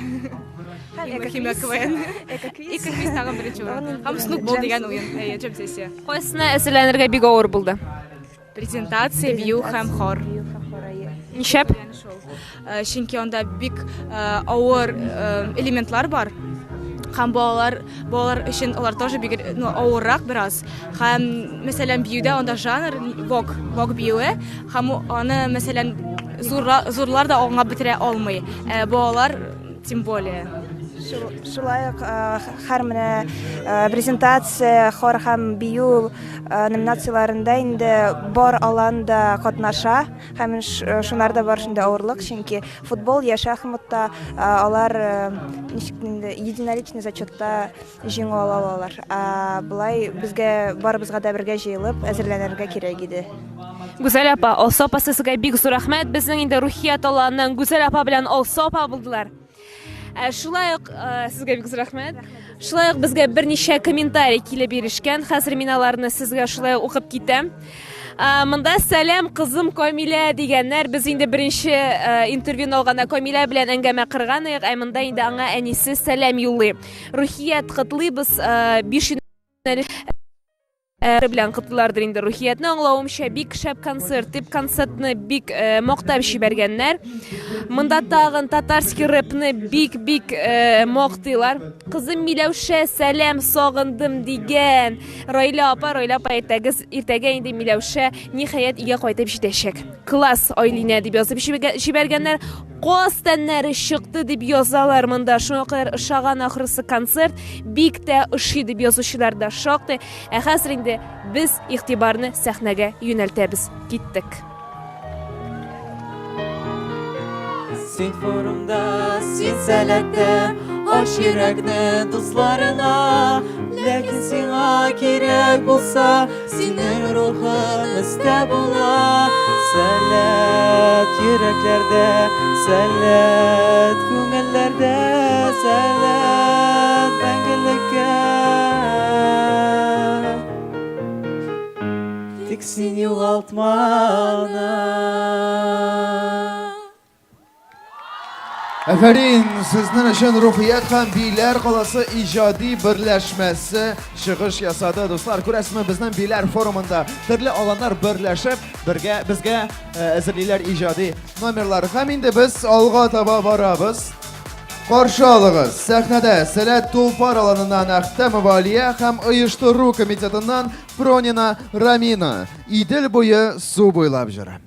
Химия КВН. Экоквиз тагын беренче урын. Һәм снукбол дигән уен. Джем сессия. Кайсына әзерләнергә бик авыр булды? Презентация, бию һәм хор. Нишәп? Чөнки анда бик авыр элементлар бар. Һәм балалар өчен алар тоже бик авыррак бераз. Һәм мәсәлән биюдә анда жанр вок биюе. Һәм аны мәсәлән зурлар да аңлап бетерә алмый. Балалар тем более. Шулай ук һәр менә презентация, хор һәм бию номинацияларында инде бар аланда катнаша. Һәм шунарда бар шунда авырлык, чөнки футбол, шахматта алар единоличный зачетта җиңү алалар. Булай безгә барыбызга да бергә җыелып әзерләнергә кирәк иде. Гүзәл апа, Алсу апа сезгә бик зур рәхмәт. Безнең инде рухият аланнан Гүзәл апа белән Алсу апа булдылар. Шулай ук сезгә бик зур рәхмәт. Шулай ук безгә берничә комментарий килеп ирешкән. Хәзер мин аларны сезгә шулай укып китәм. Монда сәлам кызым Камилә дигәннәр. Без инде беренче интервьюны алганда Камилә белән әңгәмә кырган идек. Монда инде аңа әнисе сәлам юллый. Рухият кытлыйбыз 5 белән кытлылардыр инде рухиятны аңлавымча бик шәп концерт, дип концертны бик мактап җибәргәннәр. Монда тагын татарский рэпны бик мактыйлар. Кызым Миләүшә сәлам сагындым дигән. Райла апа иртәгә инде Миләүшә ниһаять өйгә кайтып җитәчәк. Класс Айлинә дип язып җибәргәннәр. Костәннәре чыкты дип язалар монда. Шуңа кадәр ошаган ахрысы концерт бик тә ошый дип язучылар да шактый. Хәзер инде biz игътибарны сәхнәгә юнәлтәбез. Киттек. Син форумда, син сәләттә, аш йөрәкне дусларына. Ләкин сиңа кирәк булса, синең рухың өстә була. Сәләт йөрәкләрдә, сәләт күңелләрдә, сәләт мәңгелеккә. Тик син югалтма аны. Әфәрин, сезнең өчен рухият һәм биләр каласы иҗади берләшмәсе чыгыш ясады. Дуслар, күрәсезме, безнең биләр форумында төрле аланнар берләшеп, безгә әзерлиләр иҗади номерлар. Һәм инде без алга таба барабыз. Каршы алыгыз. Сәхнәдә Сәләт Тулпар аланыннан Әхтәм Валия һәм оештыру комитетыннан Пронина Рамина. Идел буе су буйлап җыра.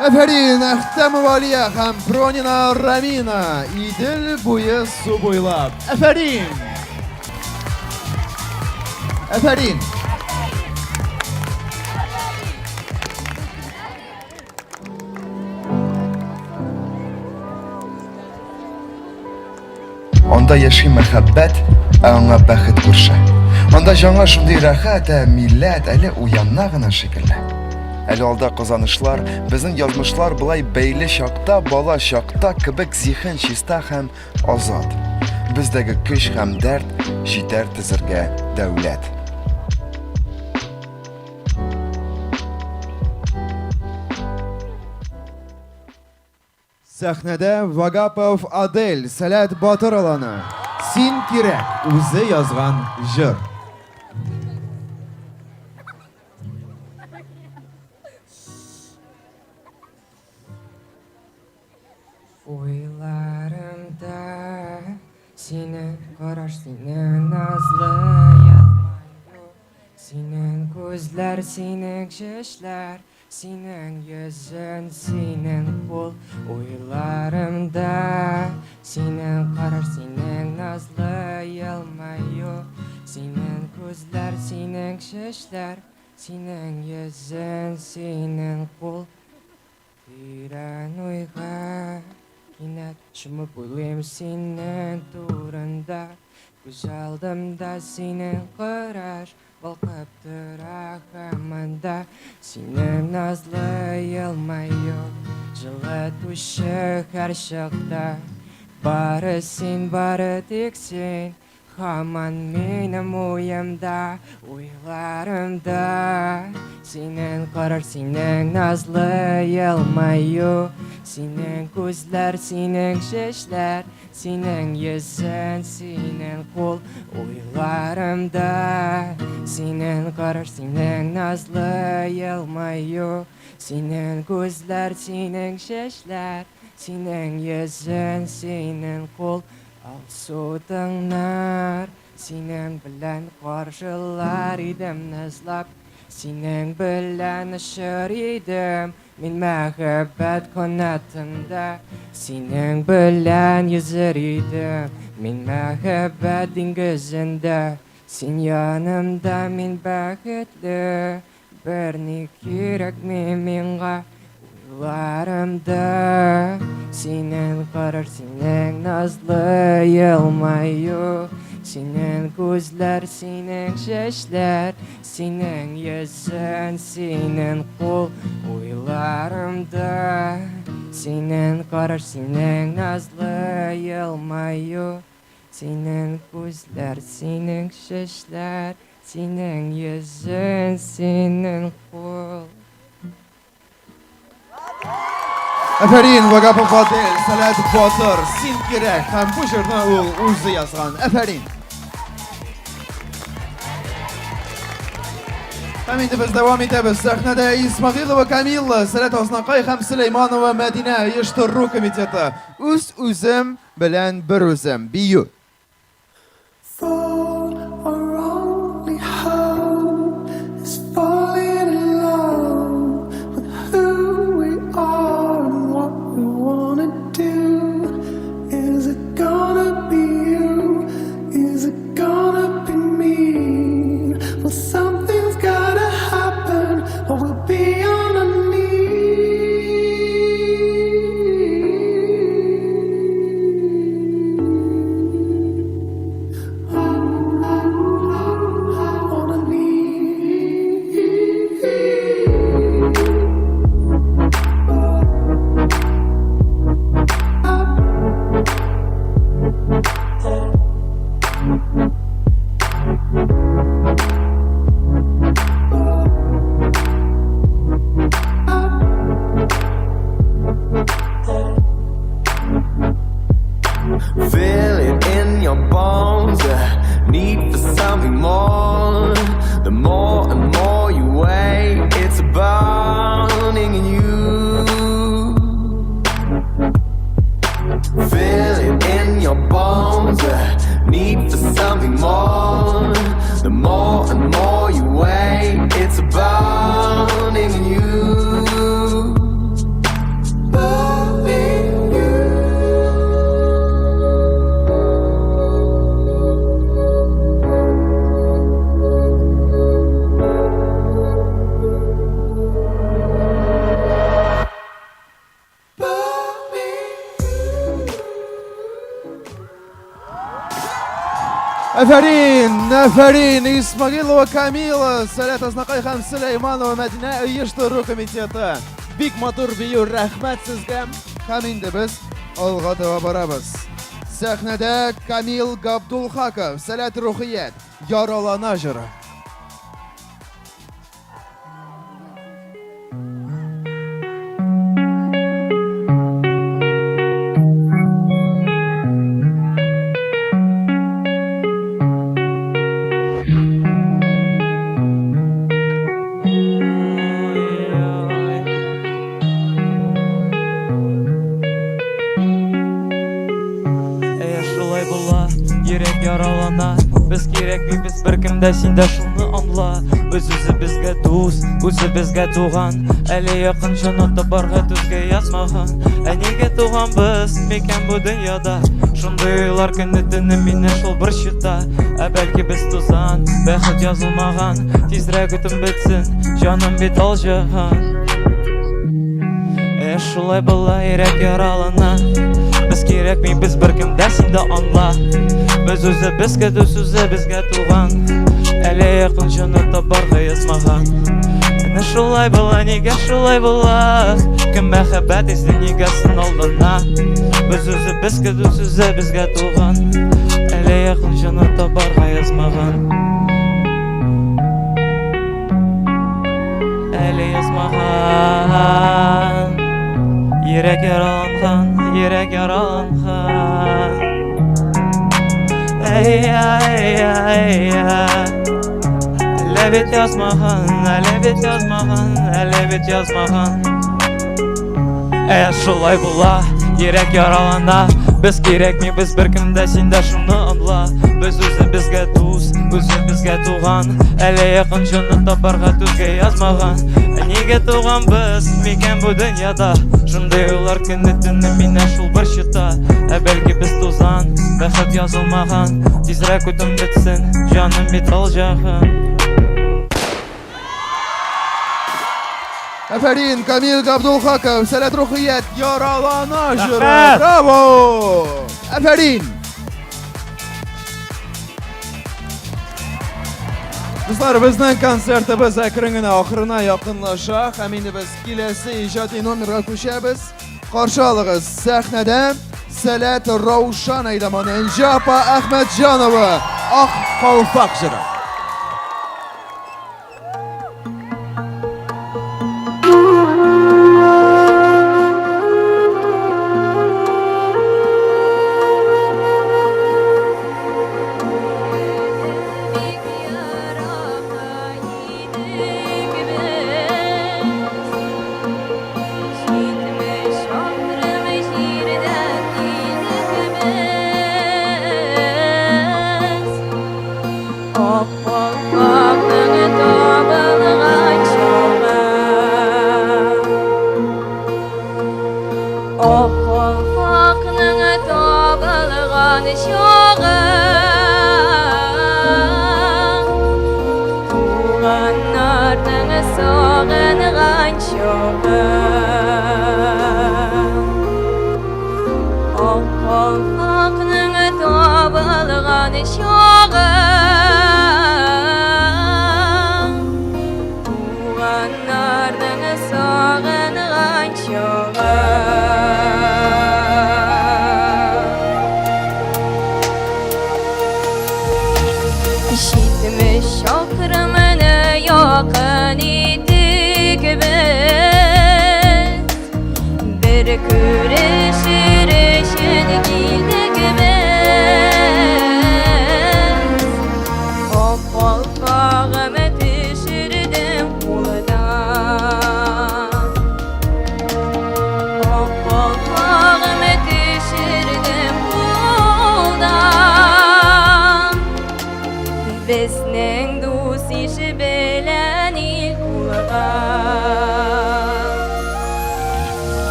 Әфәрин, Әхтәм Валия һәм Пронина Рамина. Идел буе су буйлап. Әфәрин! Әфәрин! анда яши мәхәббәт, ә аңа бәхет күрше. Анда жаңа шундый рәхәт, милләт әле уянна гына шикелле. Әле алда казанышлар, безнең язмышлар булай бәйле чакта, бала чакта кебек зиһен чиста һәм азат. Бездәге көч һәм дәрт җитәр төзергә дәүләт. Сәхнәдә Вагапов Адель, Сәләт Батыр аланы. Син кирәк, үзе язган җыр. Уйларымда синең караш, синең назлы елмаю, синең күзләр, синең чәчләр, синең йөзең, синең кул. Уйларымда синең караш, синең назлы елмаю, синең күзләр, синең чәчләр, синең йөзең, синең кул. Тирән уйга кинәт шумып уйлыйм синең турында, күз алдымда синең караш балкып тора һаманда, синең назлы елмаю, жылытучы һәр чакта. Бары син, бары тик син, һаман минем уемда, уйларымда. Синең караш, синең назлы елмаю, синең күзләр, синең чәчләр, синең йөзең, синең кул. Уйларымда синең караш, синең назлы елмаю, синең күзләр, синең чәчләр, синең йөзең, синең кул. Алсу тыңнар, синең белән каршылар идем назлап, синең белән очар идем мин мәхәббәт канатында, синең белән йөзәр идем мин мәхәббәт диңгезендә. Син янымда, мин бәхетле, берни кирәкми миңа. Уйларымда синең караш, синең назлы елмаю, синең күзләр, синең чәчләр, синең йөзең, синең кул. Уйларымда синең караш, синең назлы елмаю, синең күзләр, синең чәчләр, синең йөзең, синең кул. Әфәрин, Вагапов Адель, Сәләт Батыр, син кирәк, һәм бу җырны ул үзе язган. Әфәрин. Һәм инде без дәвам итәбез. Сәхнәдә Исмагилова Камилла, Сәләт Азнакай һәм Сөләйманова Мәдинә оештыру комитеты. Үз үзем белән бер үзем. Бию. Афарин, Исмагилова Камила, Салят Азнакай һәм Сөләйманова Мәдинә оештыру комитеты. Бик матур бию, рәхмәт сезгә. Һәм инде без алга таба барабыз. Сәхнәдә Камил Габдулхаков, Салят Рухият, Яралана җыры. Йөрәк яралана, без кирәкми, без беркемдә синдә шуны аңла. Үзе безгә дус, үзе безгә туган, әле якын җаны табарга түзгә язмаган. Нигә туган без микән бу дөньяда? Шундыйлар көне төне мине шул бер чыта. Бәлки без тузан, бәхет язылмаган, тизрәк үтем бетсен, җаным бит ал җаһан. Шулай була, йөрәк яралана. Biz кирәкми, без беркемдә синдә аңла. Без үзе безгә дус, үзе безгә туган, әле якын җаны табарга язмаган. Менә шулай була, нигә шулай була? Кем мәхәббәт изде нигә сыналдына? Без үзе безгә дус, үзе безгә туган, әле якын җаны табарга язмаган. Әле язмаган. Йөрәк яраланган, йөрәк яраланган. Әле бит язмаган, әле бит язмаган, әле бит язмаган. Шулай була, йөрәк яралана. Без кирәкми, без беркемдә синдә шуны аңла. Без үзе безгә дус, үзе безгә туган, әле якын җаны табарга түзгә язмаган. Нигә туган без микән бу дөньяда? Шундый уйлар көне төне мине шул бер чыта. Бәлки без тузан, бәхет язылмаган, тизрәк үтем бетсен, җаным бит ал җаһан. Афарин, Камил Габдулхаков, Салят Рухият, Яралана җыры. Браво! Афарин! Достар, безнең концертыбыз әкрен генә ахырына якынлаша. Һәм инде без киләсе иҗади номерга күчәбез. Каршы алыгыз сәхнәдә Салят Раушан Айдаманы, Җапа Әхмәтҗанова, Ак калфак җыры.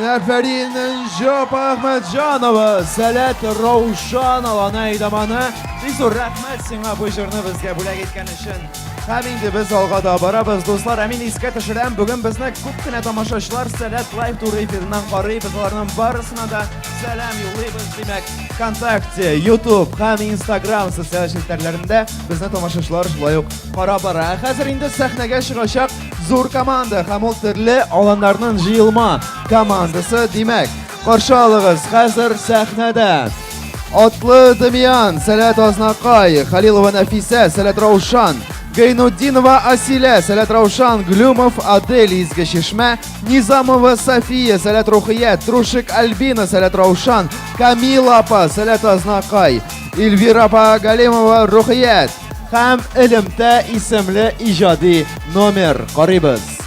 Nəfərin Job Ahmedcanova, Sələt Ravşan alana idamani. Biz rəhmət sənə bu jurni bizga bo'lak etgan üçün. Ham endi biz olg'ada boramiz do'stlar. Amin esga tushirам, bugun bizni ko'pgina tomoshachilar Salat Live Tour efiridan qarayib, bizlarning barisina da salom yo'llaymiz. Demak, Kontakte, YouTube ham Instagram sotsial shartlarida bizni tomoshachilar shulay qarab bora. Hozir endi sahnaga chiqashaq zo'r komanda, ham turli olanlarning jiyilma komandasi demak. Qarshi olamiz hozir sahnada Otli Dimian, Salat Oznaqoy, Xalilova Nafisa, Salat Ravshan, Gaynuddinova Asila, Salat Ravshan, Glumov Adel, Izga Shishma, Nizamova Safiya, Salat Ruhiyat, Trushik Albina, Salat Ravshan, Kamila Apa, Salat Oznaqoy, Elvira Apa Galimova Ruhiyat, ham Ilmta ismli ijodiy nomer qaraymiz.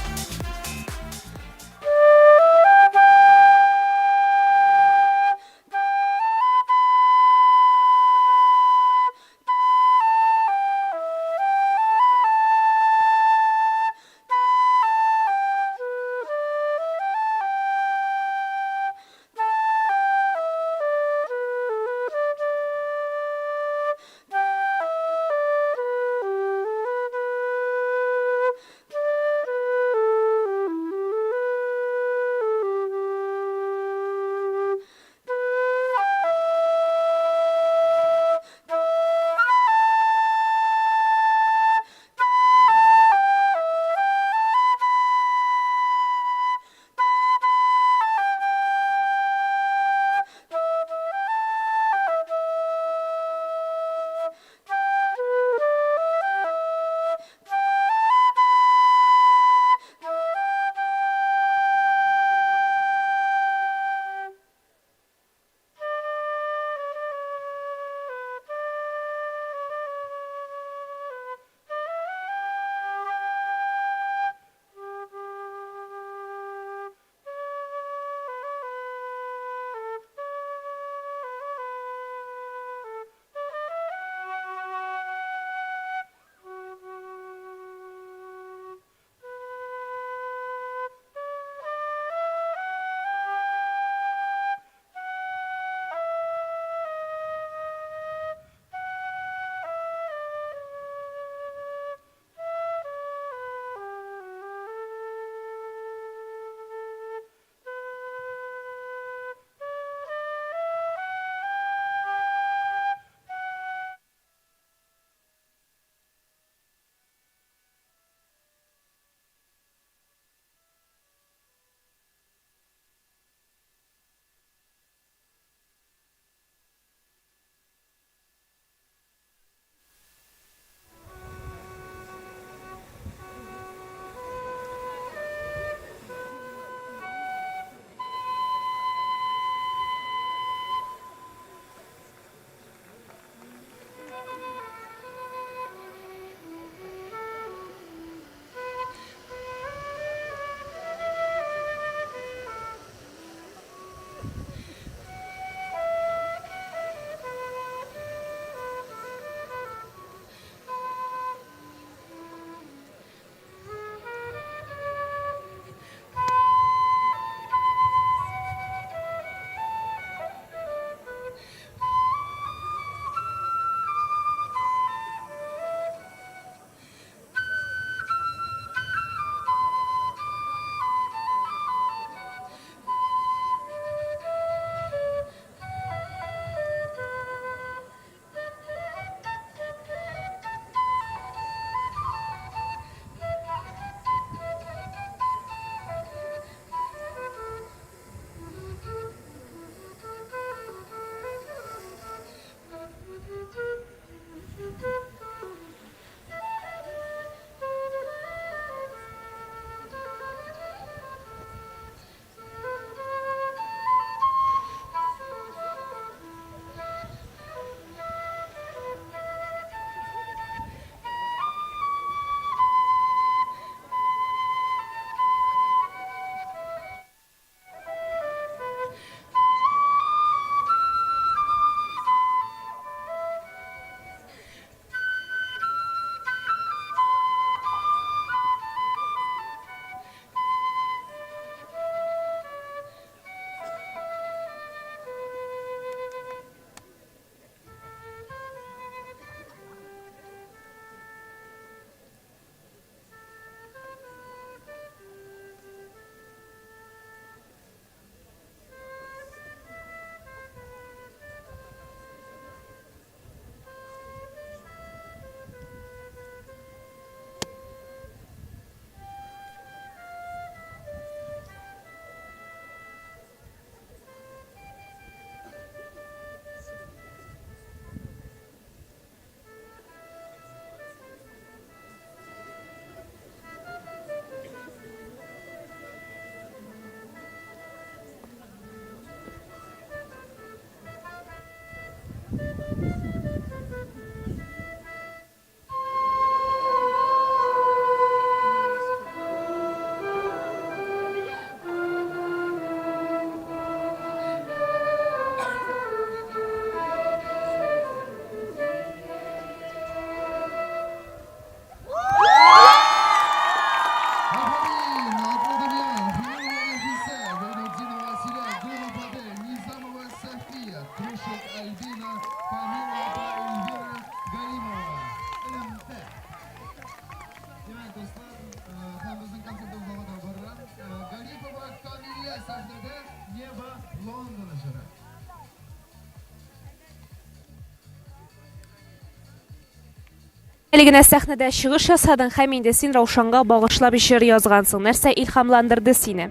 Әлегенә сәхнәдә чыгыш ясадың һәм инде син Раушанга багышлап җыр язгансың. Нәрсә илһамландырды сине?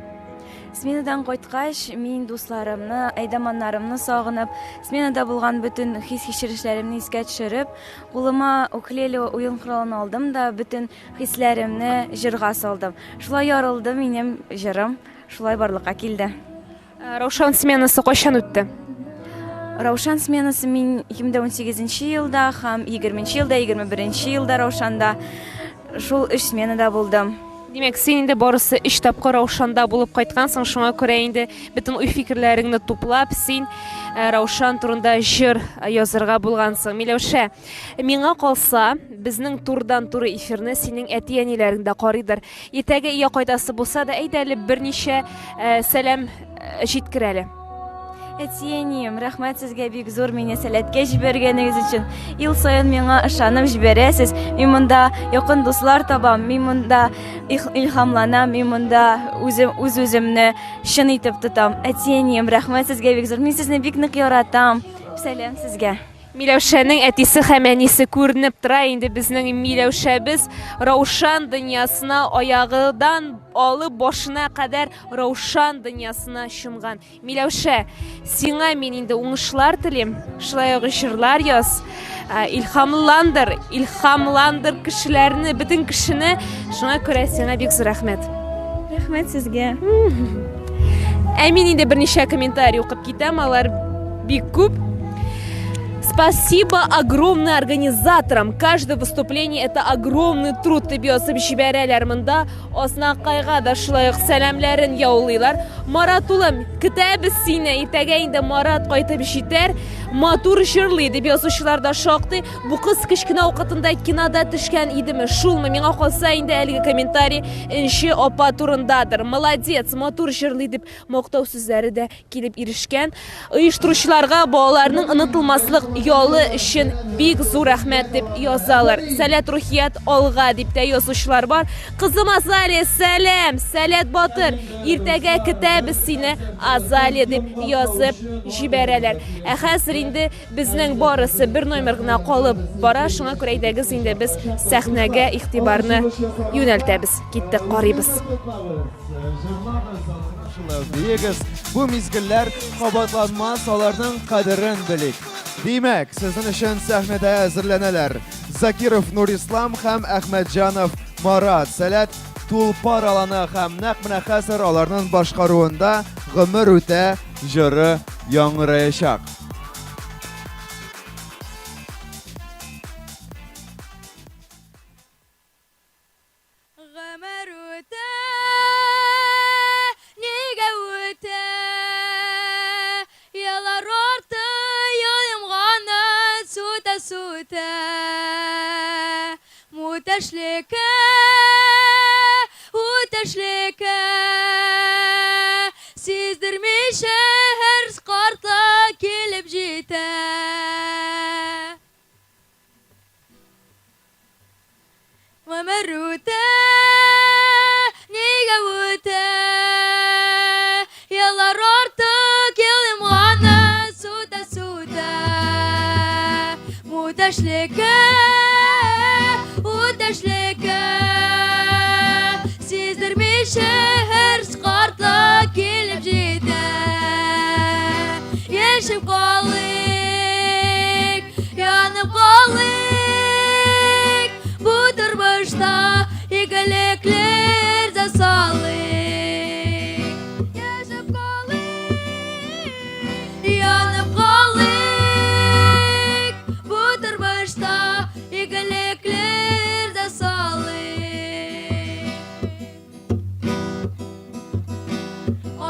Сменадан кайткач, мин дусларымны, әйдәманнарымны сагынып, сменада булган бөтен хис-кичерешләремне искә төшереп, кулыма укелеле уен коралын алдым да бөтен хисләремне җырга салдым. Шулай ярылды минем җырым, шулай барлыкка килде. Раушан сменасы кайчан үтте? Раушан сменасы мин 2018 елда һәм 20 елда, 21 елда Раушанда шул 3 сменада булдым. Димәк, син инде барысы 3 тапкыр Раушанда булып кайткансың, шуңа күрә инде бөтен уй фикерләреңне туплап, син Раушан турында җыр язарга булгансың. Миләүшә, миңа калса, безнең турдан-туры эфирне синең әти-әниләрең дә карыйдыр. Иртәгә ия кайдасы булса да, әйдә әле берничә сәлам җиткер әле. Әтиәнием, рәхмәт сезгә бик зур мине сәләткә җибәргәнегез өчен. Ел саен миңа ышанып җибәрәсез. Мин монда якын дуслар табам, мин монда илһамланам, мин монда үземне чын итеп тотам. Әтиәнием, рәхмәт сезгә бик зур. Мин сезне бик нык яратам. Сәлам сезгә. Миләүшәнең әтисе һәм әнисе күренеп тора, инде безнең Миләүшәбез Раушан дөньясына аягыдан алып башына кадәр Раушан дөньясына чумган. Миләүшә, сиңа мин инде уңышлар телим, шулай ук җырлар яз, илһамландыр кешеләрне, бөтен кешене, шуңа күрә сиңа бик зур рәхмәт. Рәхмәт сезгә. Мин инде берничә комментарий укып китәм, алар бик күп. Спасибо огромное организаторам. Каждое выступление это огромный труд. Дип язып җибәрәләр монда. Азнакайга да шулай ук сәламләрен яулыйлар. Марат улым, көтәбез сине. Иртәгә инде Марат кайтып җитәр. Матур җырлый дип язучылар да шактый. Бу кыз кичкенә вакытында кинода төшкән идеме? Шулмы? Миңа калса инде әлеге комментарий Энши апа турындадыр. Молодец, матур җырлый дип мактау сүзләре дә килеп ирешкән. Оештыручыларга балаларның онытылмаслык ялы өчен бик зур рәхмәт дип язалар. Сәләт рухият алга дип тә язучылар бар. Кызым Азалия, сәлам, Сәләт Батыр. Иртәгә көтәбез сине, Азалия дип язып җибәрәләр. Хәзер инде безнең барысы бер номер гына калып бара, шуңа күрә әйдәгез инде без сәхнәгә игътибарны юнәлтәбез. Киттек, карыйбыз. Бу мизгелләр кабатланмас, аларның кадерен белик. Димәк, сезнең өчен сәхнәдә әзерләнәләр Закиров Нурислам һәм Әхмәтҗанов Марат. Сәләт Тулпар аланы һәм нәкъ менә хәзер аларның башкаруында Гомер үтә җыры яңгыраячак. Үтәшлекә сиздермичә һәр карта килеп җитә. Гомер үтә, нигә үтә? Еллар артык елым гына сүтә. Үтәшлекә сиздермичә һәр карта килеп җитә. Яшәп калыйк, янып калыйк, бу тормышта игелекләр засалыйк. Яшәп калыйк, янып калыйк, бу тормышта игелекләр засалыйк.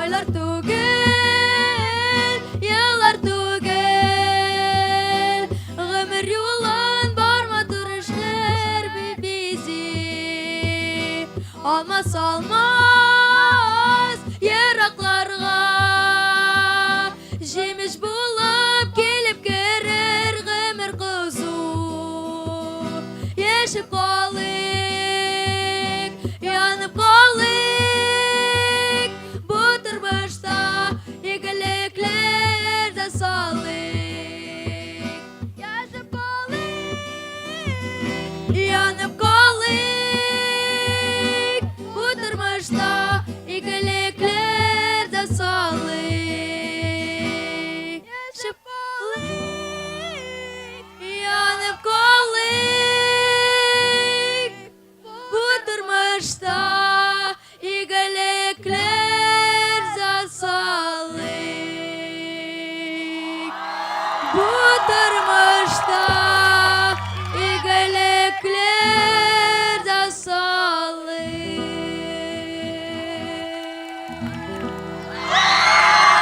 Aylar түгел, еллар түгел, гомер юлын барма турышлар бизи. Yanıp kaldık bu durmuşta iyilikler zasallık. Bu durmuşta iyilikler zasallık.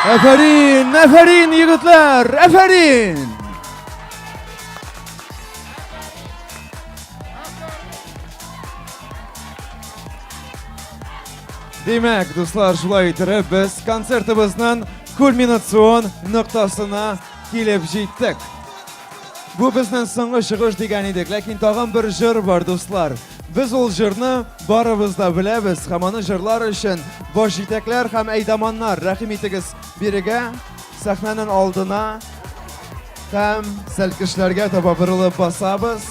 Aferin, aferin yigitlar, aferin. Demek dostlar, şulay ettirib biz konsertimizning kulminatsion nuqtasına kelib jetdik. Bu bizning so'nggi chiqish degan edik, lekin tag'in bir jir bor do'stlar. Biz ol jirni baribizda bilamiz. Hamon jirlar uchun bosh yetaklar ham aydamonlar rahim etigiz biriga sahnaning oldina ham salkishlarga to'g'ri burilib bosamiz.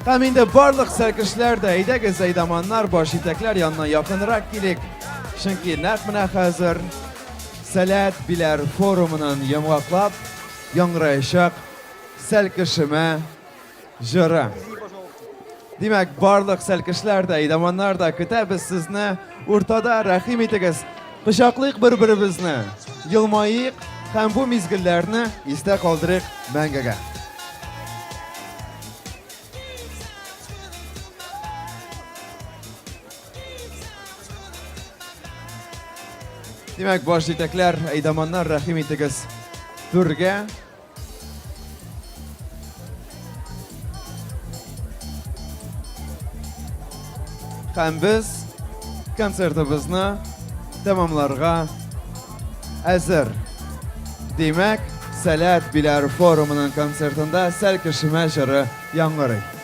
Ham endi barliq salkishlarda aydagiz aydamonlar bosh yetaklar yonidan yaqinroq kelik. Chunki naq mana hozir Salat Bilar forumining yomg'oqlab yangrayishaq salkishima jiri. Demak, barliq salkishlarda aydamonlarda kutamiz sizni o'rtada rahim etigiz. Quchoqlik bir-birimizni, yilmoyiq ham bu mezgillarni esda qoldirik mangaga. Demak, bosh yetaklar, aydamonlar rahim etigiz turga. Ham biz konsertimizni tamomlarga hazır. Demak, Salat Bilar forumining konsertida salkishima jiri yangraydi.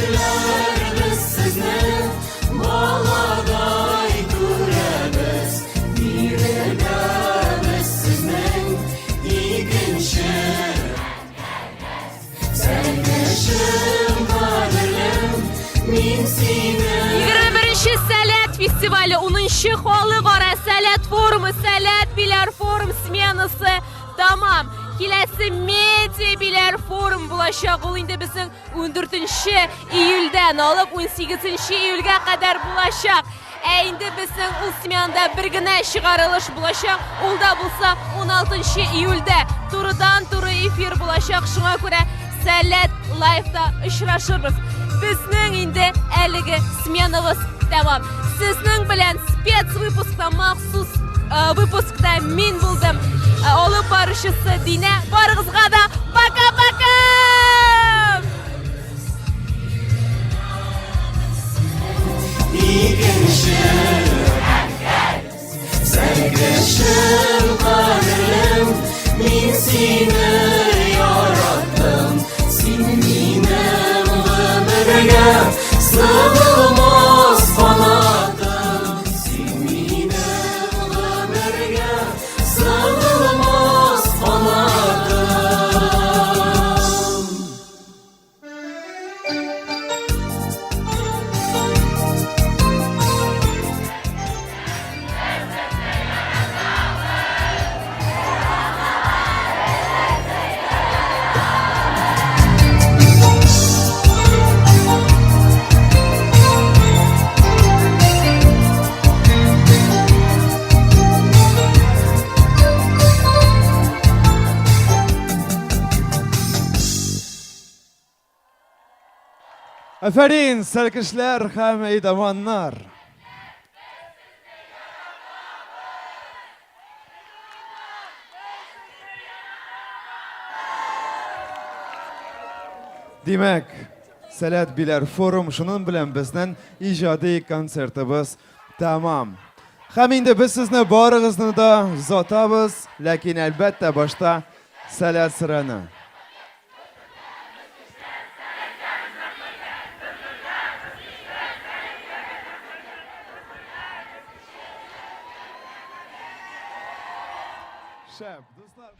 Kişiler biz sizni baladay göremiz. Birimiz sizning ikinci. Sen kışım kaderim, min seni. 21-ci Sələt festivali 10-cu Xalqara Sələt forumu, Sələt Bilər forum smenası tamam. Kiləsi media bilər forum bulaşaq. Ol indi bizim 14-ci iyuldan alıb 18-ci iyulga qədər bulaşaq. Indi bizim ul smyanda bir günə çıxarılış bulaşaq. Ol da bulsa 16-ci iyulda turudan-turu efir bulaşaq. Şuna görə Sələt live'da işraşırız. Bizning indi 50 smenavız tamam. Sizning bilan spets выпускda maxsus выпускda men buldum. Olib borishisi Dina. Borig'izga da paka-paka! İkinci. Sen kışım kaderim, min seni yarattım. Sen benim ömrüme sığılmaz kanadım. Sen benim ömrüme sığılmaz kanadım. Aferin serkişler hem eydamanlar. Demek, Sələt Bilər forum şunun bilen bizden icadi konsertimiz tamam. Hem indi biz sizni barığızını da uzatabız, lakin elbette başta Sələt sıranı. Şef, dostlar.